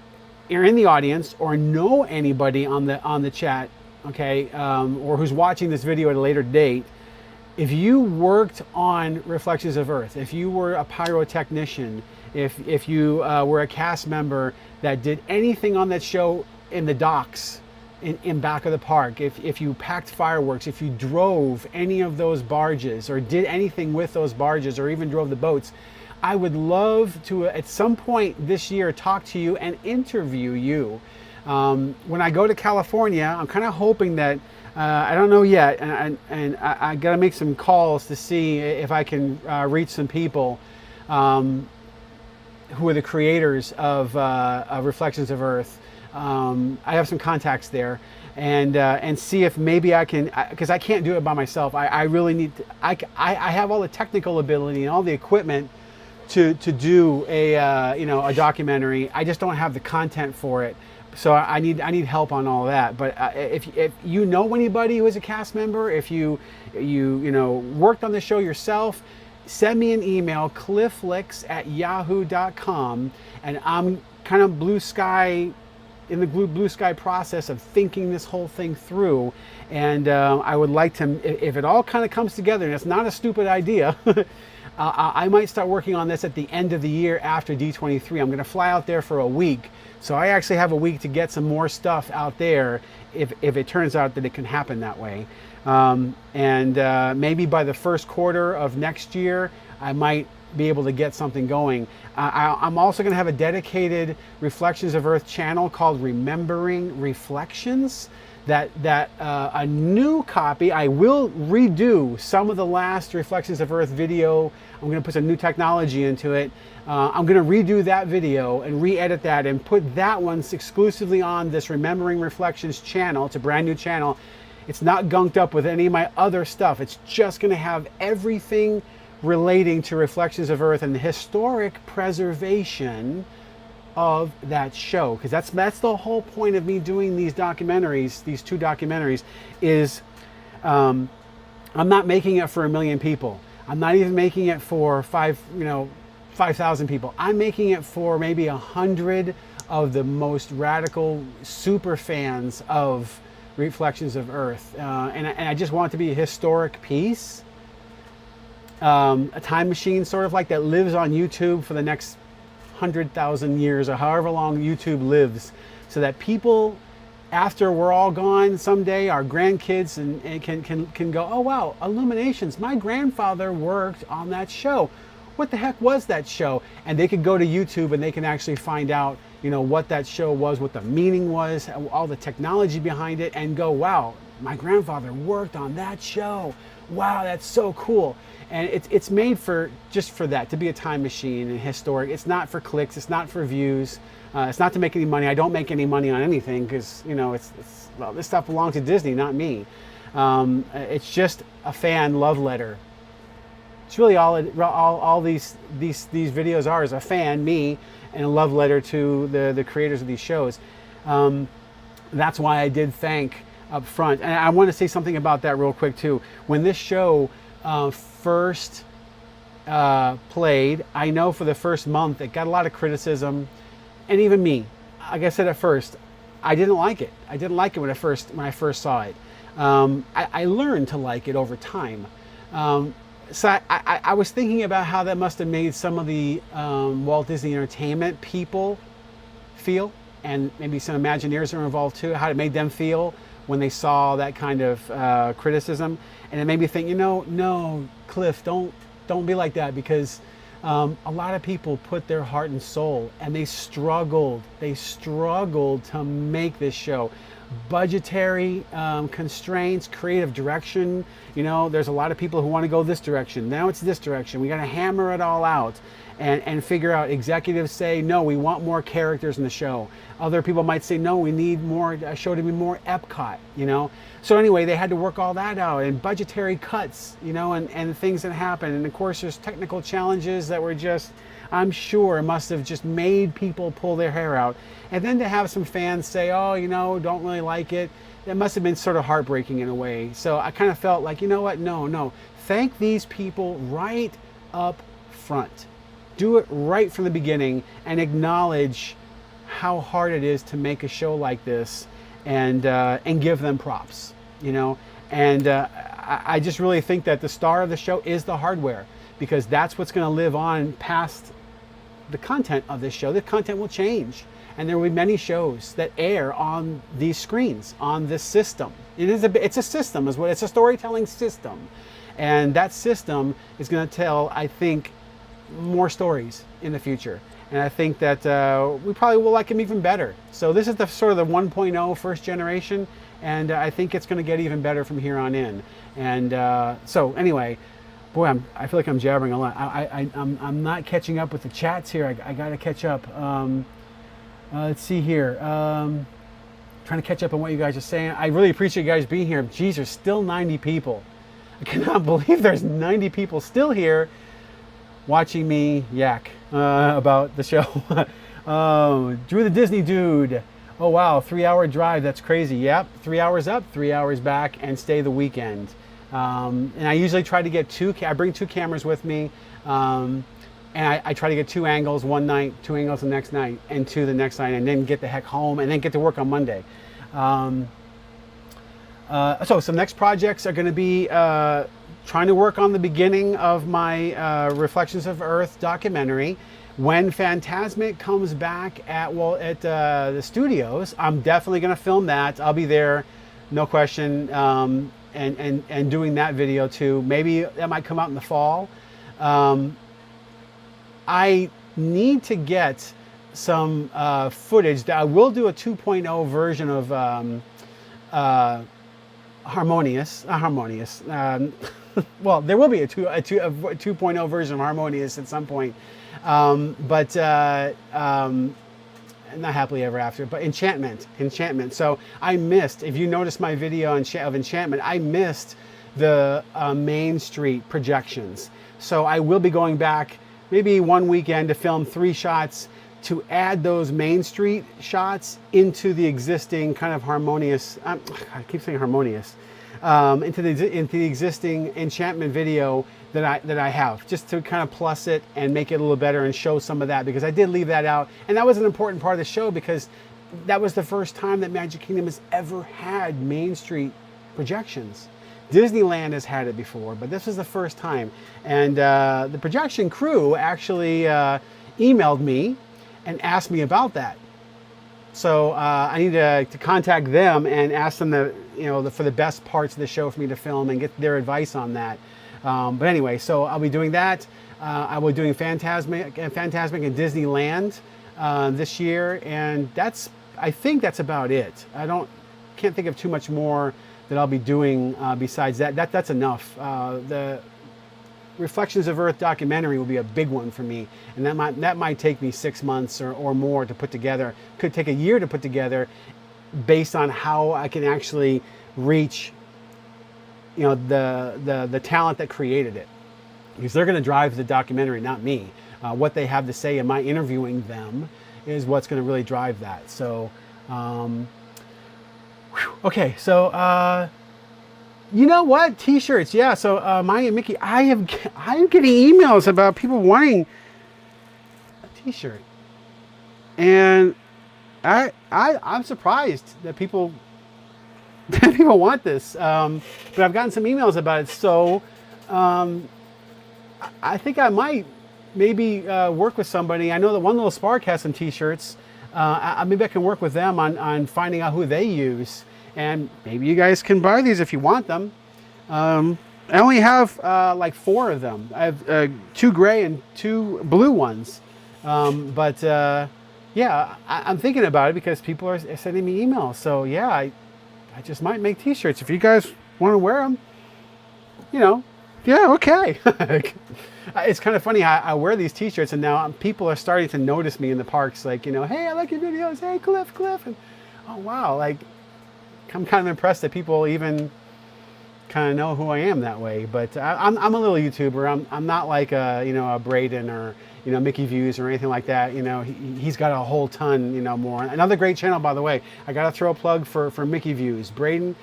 A: are in the audience or know anybody on the chat, okay, or who's watching this video at a later date, if you worked on Reflections of Earth, if you were a pyrotechnician, if you were a cast member that did anything on that show in the docks, in back of the park, if you packed fireworks, if you drove any of those barges or did anything with those barges or even drove the boats, I would love to, at some point this year, talk to you and interview you. When I go to California, I'm kind of hoping that, I don't know yet, and I got to make some calls to see if I can reach some people who are the creators of Reflections of Earth. I have some contacts there, and see if maybe I can, because I can't do it by myself. I really need to, I have all the technical ability and all the equipment to do a a documentary. I just don't have the content for it. So I need help on all that. But if you know anybody who is a cast member, if you worked on the show yourself, send me an email, clifflix@yahoo.com, and I'm kind of blue sky process of thinking this whole thing through. And I would like to, if it all kind of comes together, and it's not a stupid idea, I might start working on this at the end of the year after D23. I'm going to fly out there for a week. So I actually have a week to get some more stuff out there if it turns out that it can happen that way. Maybe by the first quarter of next year, I might be able to get something going. I'm also going to have a dedicated Reflections of Earth channel called Remembering Reflections. That a new copy, I will redo some of the last Reflections of Earth video. I'm going to put some new technology into it. I'm going to redo that video and re-edit that and put that one exclusively on this Remembering Reflections channel. It's a brand new channel. It's not gunked up with any of my other stuff. It's just going to have everything relating to Reflections of Earth and the historic preservation of that show, because that's the whole point of me doing these documentaries, these two documentaries, is I'm not making it for 1 million people. I'm not even making it for 5,000 people. I'm making it for maybe 100 of the most radical super fans of Reflections of Earth, and I just want it to be a historic piece, a time machine sort of like that lives on YouTube for the next 100,000 years or however long YouTube lives, so that people, after we're all gone someday, our grandkids and can go, oh wow, Illuminations, my grandfather worked on that show. What the heck was that show? And they could go to YouTube and they can actually find out, what that show was, what the meaning was, all the technology behind it, and go, wow, my grandfather worked on that show. Wow, that's so cool. And it's made just for that, to be a time machine and historic. It's not for clicks. It's not for views. It's not to make any money. I don't make any money on anything because well, this stuff belongs to Disney, not me. It's just a fan love letter. It's really all these videos are, is a fan, me, and a love letter to the creators of these shows. That's why I did thank up front. And I want to say something about that real quick too. When this show first played, I know for the first month it got a lot of criticism, and even me, like I said at first, I didn't like it. I didn't like it when I first saw it. I learned to like it over time. So I was thinking about how that must have made some of the Walt Disney Entertainment people feel, and maybe some Imagineers are involved too, how it made them feel when they saw that kind of criticism. And it made me think, no, Cliff, don't be like that, because a lot of people put their heart and soul, and they struggled to make this show. Budgetary constraints, creative direction. There's a lot of people who want to go this direction. Now it's this direction. We got to hammer it all out and figure out. Executives say, no, we want more characters in the show. Other people might say, no, we need a show to be more Epcot, So anyway, they had to work all that out, and budgetary cuts, and things that happen. And of course, there's technical challenges that were just, I'm sure, must have just made people pull their hair out. And then to have some fans say, oh, don't really like it, that must have been sort of heartbreaking in a way. So I kind of felt like, what? No. Thank these people right up front. Do it right from the beginning and acknowledge how hard it is to make a show like this, and give them props, And I just really think that the star of the show is the hardware, because that's what's going to live on past the content of this show. The content will change, and there will be many shows that air on these screens, on this system. It's a system, is what it's a storytelling system, and that system is going to tell, I think, more stories in the future. And I think that we probably will like them even better. So this is the sort of the 1.0 first generation, and I think it's going to get even better from here on in. And so anyway, boy, I feel like I'm jabbering a lot. I'm not catching up with the chats here. I got to catch up. Let's see here. Trying to catch up on what you guys are saying. I really appreciate you guys being here. Geez, there's still 90 people. I cannot believe there's 90 people still here watching me yak about the show. Drew the Disney Dude. Oh wow, 3-hour drive, that's crazy. Yep, 3 hours up, 3 hours back, and stay the weekend. And I usually try to get I bring 2 cameras with me, and I try to get 2 angles one night, 2 angles the next night, and 2 the next night, and then get the heck home, and then get to work on Monday. So some next projects are going to be trying to work on the beginning of my Reflections of Earth documentary. When Phantasmic comes back at the studios, I'm definitely going to film that. I'll be there, no question, and doing that video too. Maybe that might come out in the fall. I need to get some footage. I will do a 2.0 version of HarmonioUS. Well, there will be a 2.0 version of HarmonioUS at some point, but not Happily Ever After, but Enchantment. So I missed, if you noticed my video of Enchantment, I missed the Main Street projections. So I will be going back maybe one weekend to film 3 shots to add those Main Street shots into the existing kind of harmonious, I keep saying harmonious, into the existing Enchantment video that I have, just to kind of plus it and make it a little better and show some of that, because I did leave that out, and that was an important part of the show because that was the first time that Magic Kingdom has ever had Main Street projections. Disneyland has had it before, but this was the first time, and the projection crew actually emailed me and asked me about that. So I need to contact them and ask them for the best parts of the show for me to film and get their advice on that. But anyway, so I'll be doing that. I will be doing Phantasmic and Disneyland this year, and I think that's about it. Can't think of too much more that I'll be doing besides that. That's enough. The Reflections of Earth documentary will be a big one for me, and that might take me 6 months or more to put together. Could take a year to put together, based on how I can actually reach the talent that created it, because they're going to drive the documentary, not me. What they have to say in my interviewing them is what's going to really drive that. So okay, so you know what? T-shirts, yeah. So Maya and Mickey, I am getting emails about people wanting a T-shirt, and I'm surprised that people want this. But I've gotten some emails about it, so I think I might maybe work with somebody. I know that One Little Spark has some T-shirts. Maybe I can work with them on finding out who they use. And maybe you guys can buy these if you want them. I only have like 4 of them. I have 2 gray and 2 blue ones. Yeah, I'm thinking about it because people are sending me emails. So yeah, I just might make T-shirts. If you guys want to wear them, yeah, okay. It's kind of funny. I wear these T-shirts, and now people are starting to notice me in the parks. Like, hey, I like your videos. Hey, Cliff. And oh wow, like, I'm kind of impressed that people even kind of know who I am that way. But I'm a little YouTuber. I'm not like a Braden or Mickey Views or anything like that. He's got a whole ton more. Another great channel, by the way. I got to throw a plug for Mickey Views. Braden,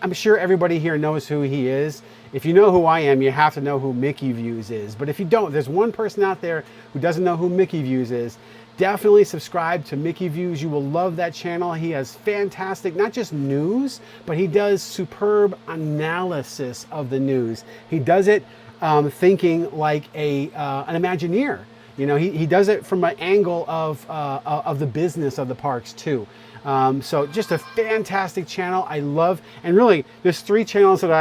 A: I'm sure everybody here knows who he is. If you know who I am, you have to know who Mickey Views is. But if you don't, there's one person out there who doesn't know who Mickey Views is. definitely subscribe to Mickey Views. You will love that channel. He has fantastic, not just news, but he does superb analysis of the news. He does it thinking like an Imagineer. You know, he does it from an angle of the business of the parks too. So just a fantastic channel. I love, and really there's 3 channels that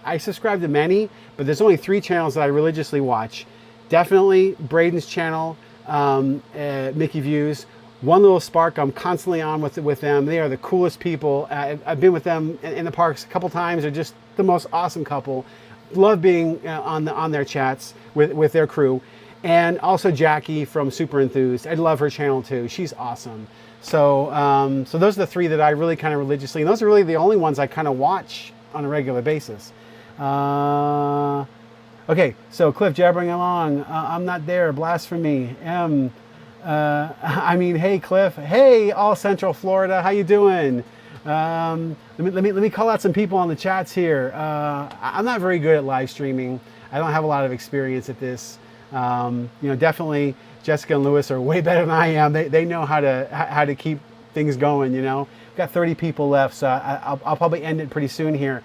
A: I subscribe to many, but there's only 3 channels that I religiously watch. Definitely Braden's channel, Mickey Views, One Little Spark. I'm constantly on with them. They are the coolest people. I've been with them in the parks a couple times. They're just the most awesome couple. Love being on their chats with their crew. And also Jackie from Super Enthused. I love her channel too. She's awesome. So so those are the 3 that I really kind of religiously, and those are really the only ones I kind of watch on a regular basis. Okay, so Cliff jabbering along. I'm not there. Blasphemy. I mean, hey Cliff. Hey, all Central Florida. How you doing? Let me call out some people on the chats here. I'm not very good at live streaming. I don't have a lot of experience at this. You know, definitely Jessica and Lewis are way better than I am. They know how to keep things going. You know, we've got 30 people left, so I'll probably end it pretty soon here.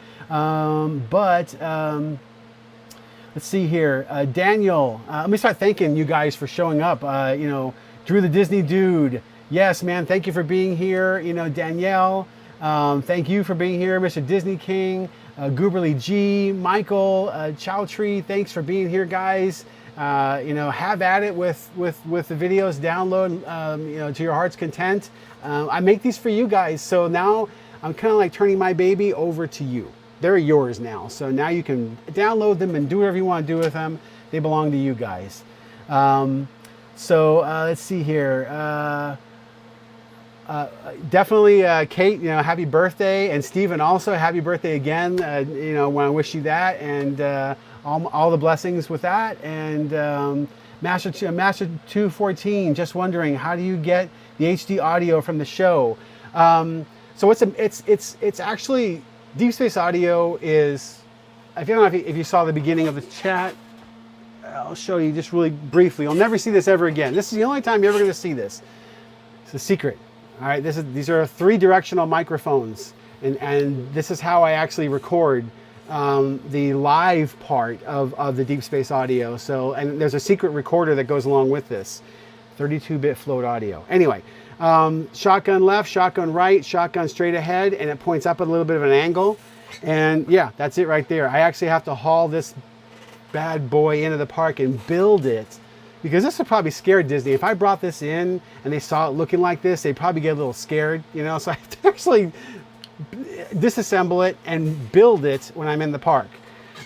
A: Let's see here, Daniel. Let me start thanking you guys for showing up. You know, Drew the Disney Dude. Yes, man. Thank you for being here. You know, Danielle. Thank you for being here, Mr. Disney King. Gooberly G, Michael, Chowtree. Thanks for being here, guys. You know, have at it with the videos. Download, you know, to your heart's content. I make these for you guys, so now I'm kind of like turning my baby over to you. They're yours now, so now you can download them and do whatever you want to do with them. They belong to you guys. Let's see here. Definitely, Kate, you know, happy birthday, and Stephen also happy birthday again. You know, want to wish you that, and all the blessings with that. And Master 214, just wondering, how do you get the HD audio from the show? So it's actually, Deep Space Audio is, I don't know if you saw the beginning of the chat. I'll show you just really briefly. You'll never see this ever again. This is the only time you're ever going to see this. It's a secret. All right, these are 3 directional microphones, and this is how I actually record the live part of the Deep Space Audio. So, and there's a secret recorder that goes along with this, 32-bit float audio. Anyway, shotgun left, shotgun right, shotgun straight ahead, and it points up at a little bit of an angle. And yeah, that's it right there. I actually have to haul this bad boy into the park and build it, because this would probably scare Disney. If I brought this in and they saw it looking like this, they'd probably get a little scared, you know. So I have to actually disassemble it and build it when I'm in the park.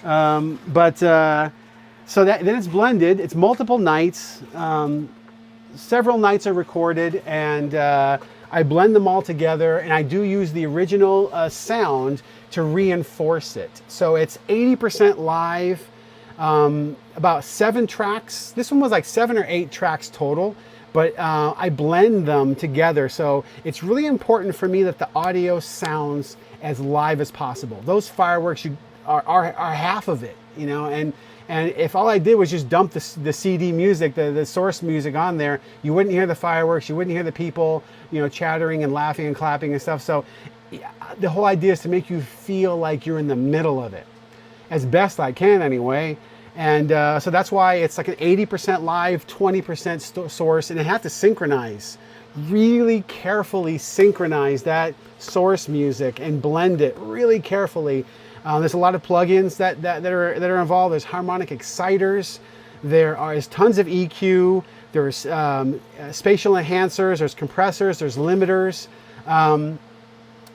A: So then it's blended. It's multiple nights. Several nights are recorded, and I blend them all together, and I do use the original sound to reinforce it. So it's 80% live. About 7 tracks. This one was like 7 or 8 tracks total, but I blend them together. So it's really important for me that the audio sounds as live as possible. Those fireworks are half of it, you know, and if all I did was just dump the CD music, the source music on there, you wouldn't hear the fireworks, you wouldn't hear the people, you know, chattering and laughing and clapping and stuff. So the whole idea is to make you feel like you're in the middle of it, as best I can anyway. And so that's why it's like an 80% live, 20% source, and I have to synchronize, really carefully synchronize that source music and blend it really carefully. There's a lot of plugins that are involved. There's harmonic exciters, there's tons of EQ, there's spatial enhancers, there's compressors, there's limiters.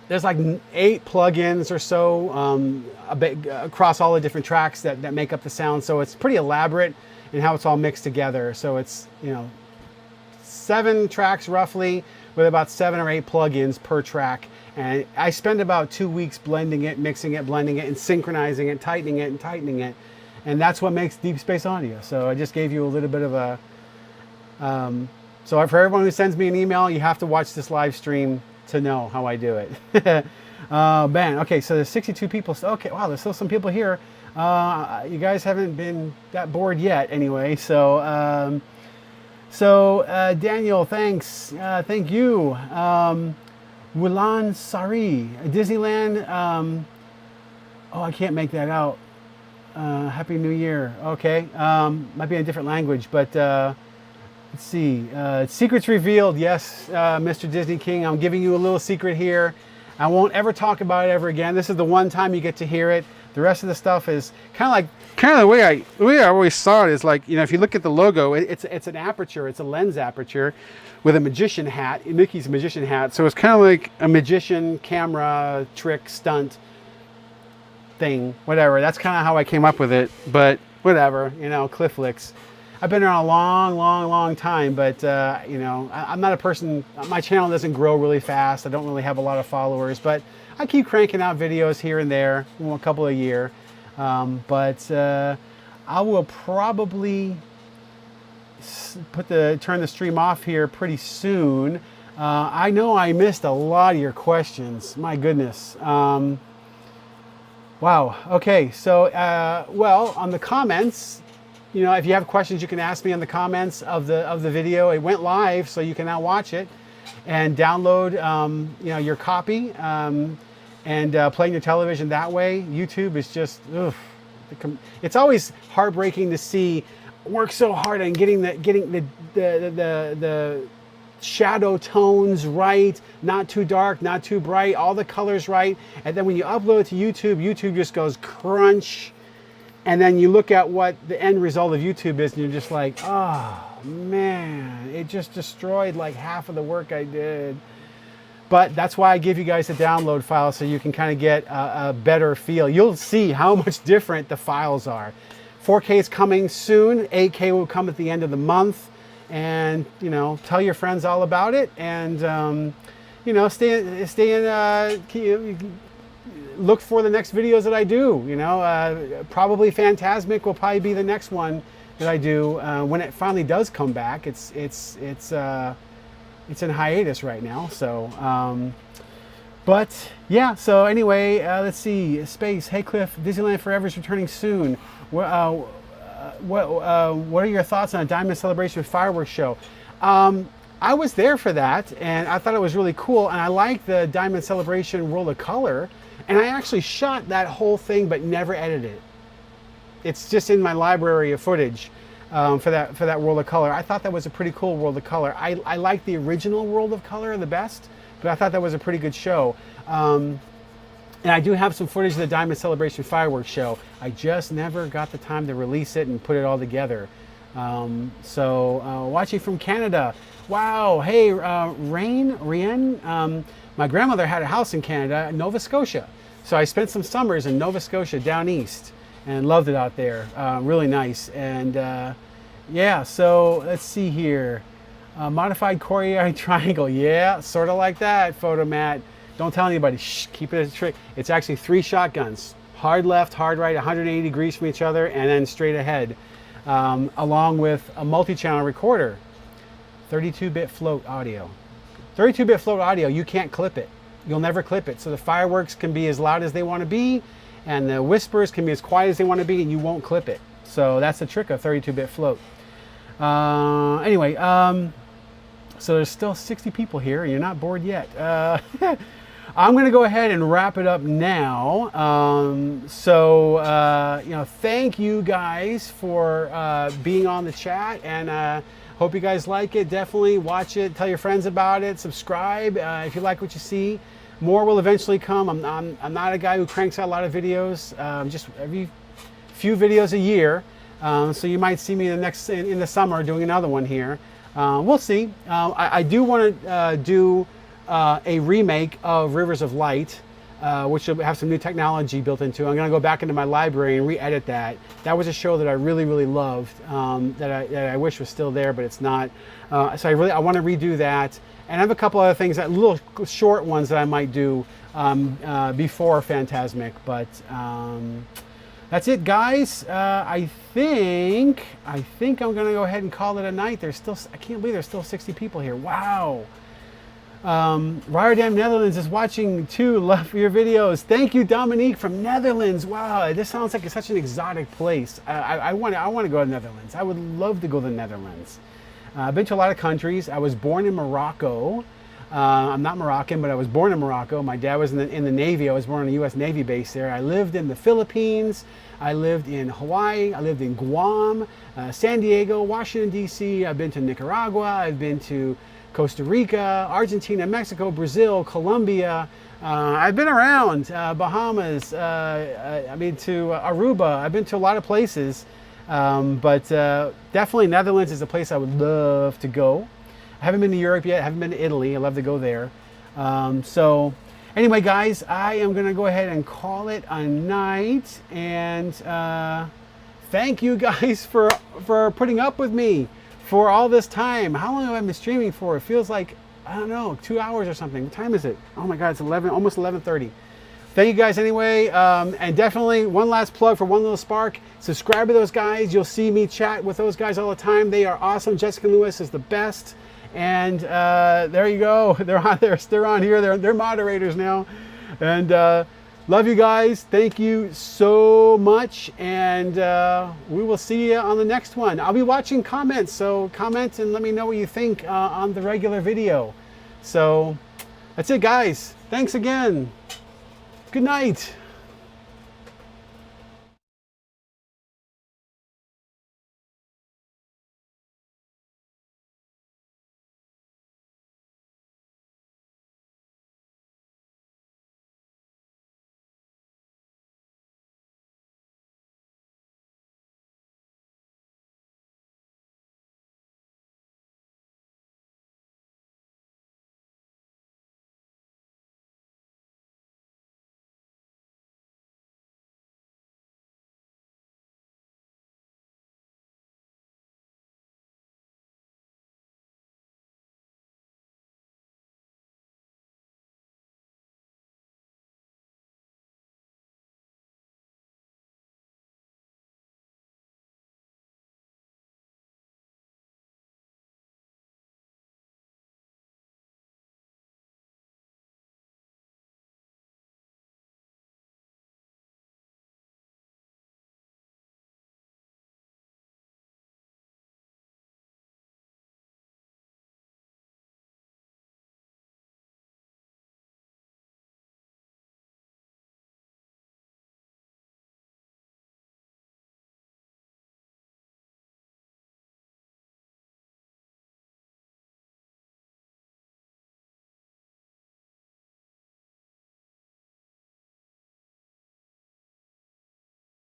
A: There's like 8 plugins or so across all the different tracks that make up the sound. So it's pretty elaborate in how it's all mixed together. So it's, you know, 7 tracks roughly with about 7 or 8 plugins per track. And I spend about 2 weeks blending it, mixing it, blending it, and synchronizing it, tightening it, and tightening it. And that's what makes Deep Space Audio. So I just gave you a little bit of a... so for everyone who sends me an email, you have to watch this live stream to know how I do it. Man, okay, so there's 62 people. Okay, wow, there's still some people here. You guys haven't been that bored yet anyway. So So Daniel, thanks. Thank you. Wulan Sari, Disneyland. Oh, I can't make that out. Happy New Year. Okay. Might be in a different language, but let's see. Secrets revealed. Yes, Mr. Disney King. I'm giving you a little secret here. I won't ever talk about it ever again. This is the one time you get to hear it. The rest of the stuff is kind of the way I always saw it is like, you know, if you look at the logo, it's an aperture, it's a lens aperture with a magician hat, Mickey's magician hat. So it's kind of like a magician camera trick stunt thing, whatever. That's kind of how I came up with it, but whatever, you know, CLIFFLIX. I've been around a long time, but you know, I'm not a person, my channel doesn't grow really fast. I don't really have a lot of followers, but I keep cranking out videos here and there, a couple a year. But I will probably turn the stream off here pretty soon. I know I missed a lot of your questions. My goodness. Wow. Okay. So, well, on the comments, you know, if you have questions, you can ask me in the comments of the video. It went live, so you can now watch it and download, you know, your copy and play on your television that way. YouTube is just, ugh. It's always heartbreaking to see work so hard on getting the shadow tones right, not too dark, not too bright, all the colors right, and then when you upload it to YouTube, YouTube just goes crunch. And then you look at what the end result of YouTube is, and you're just like, oh man, it just destroyed like half of the work I did. But that's why I give you guys a download file so you can kind of get a better feel. You'll see how much different the files are. 4K is coming soon. 8K will come at the end of the month. And, you know, tell your friends all about it. And, you know, look for the next videos that I do. You know, probably Phantasmic will probably be the next one that I do when it finally does come back. It's in hiatus right now. So, but yeah. So anyway, let's see. Space. Hey Cliff, Disneyland Forever is returning soon. What are your thoughts on a Diamond Celebration fireworks show? I was there for that, and I thought it was really cool. And I like the Diamond Celebration World of Color. And I actually shot that whole thing, but never edited it. It's just in my library of footage for that World of Color. I thought that was a pretty cool World of Color. I like the original World of Color the best, but I thought that was a pretty good show. And I do have some footage of the Diamond Celebration fireworks show. I just never got the time to release it and put it all together. Watching from Canada. Wow. Hey, Rien. My grandmother had a house in Canada, Nova Scotia. So I spent some summers in Nova Scotia down east and loved it out there. Really nice. And yeah, so let's see here. Modified Corey triangle. Yeah, sort of like that, Photomat. Don't tell anybody. Shh, keep it a trick. It's actually 3 shotguns. Hard left, hard right, 180 degrees from each other, and then straight ahead. Along with a multi-channel recorder. 32-bit float audio. 32-bit float audio, you can't clip it. You'll never clip it. So the fireworks can be as loud as they want to be, and the whispers can be as quiet as they want to be, and you won't clip it. So that's the trick of 32-bit float. Anyway, so there's still 60 people here, and you're not bored yet. I'm going to go ahead and wrap it up now. You know, thank you guys for being on the chat, and hope you guys like it. Definitely watch it, tell your friends about it, subscribe if you like what you see. More will eventually come. I'm not a guy who cranks out a lot of videos, just every few videos a year. So you might see me in the summer doing another one here. We'll see. I do want to do a remake of Rivers of Light, which will have some new technology built into it. I'm going to go back into my library and re-edit that. That was a show that I really loved, that I wish was still there, but it's not. So I want to redo that. And I have a couple other things, little short ones that I might do before Phantasmic. But that's it, guys. I think I'm going to go ahead and call it a night. I can't believe there's still 60 people here. Wow. Rotterdam, Netherlands is watching too. Love your videos. Thank you, Dominique from Netherlands. Wow, this sounds like it's such an exotic place. I want to go to Netherlands. I would love to go to the Netherlands. I've been to a lot of countries. I was born in Morocco. I'm not Moroccan, but I was born in Morocco. My dad was in the Navy. I was born on a U.S. Navy base there. I lived in the Philippines. I lived in Hawaii. I lived in Guam, San Diego, Washington, D.C. I've been to Nicaragua. I've been to Costa Rica, Argentina, Mexico, Brazil, Colombia. I've been around Bahamas. I've been to Aruba. I've been to a lot of places, but definitely Netherlands is a place I would love to go. I haven't been to Europe yet. I haven't been to Italy. I'd love to go there. So anyway, guys, I am going to go ahead and call it a night. And thank you guys for putting up with me for all this time. How long have I been streaming for? It feels like, I don't know, 2 hours or something. What time is it? Oh my God, it's 11, almost 11:30. Thank you guys anyway. And definitely one last plug for One Little Spark. Subscribe to those guys. You'll see me chat with those guys all the time. They are awesome. Jessica Lewis is the best. And there you go. They're on there. They're on here. They're moderators now. And love you guys. Thank you so much. And we will see you on the next one. I'll be watching comments. So comment and let me know what you think on the regular video. So that's it, guys. Thanks again. Good night.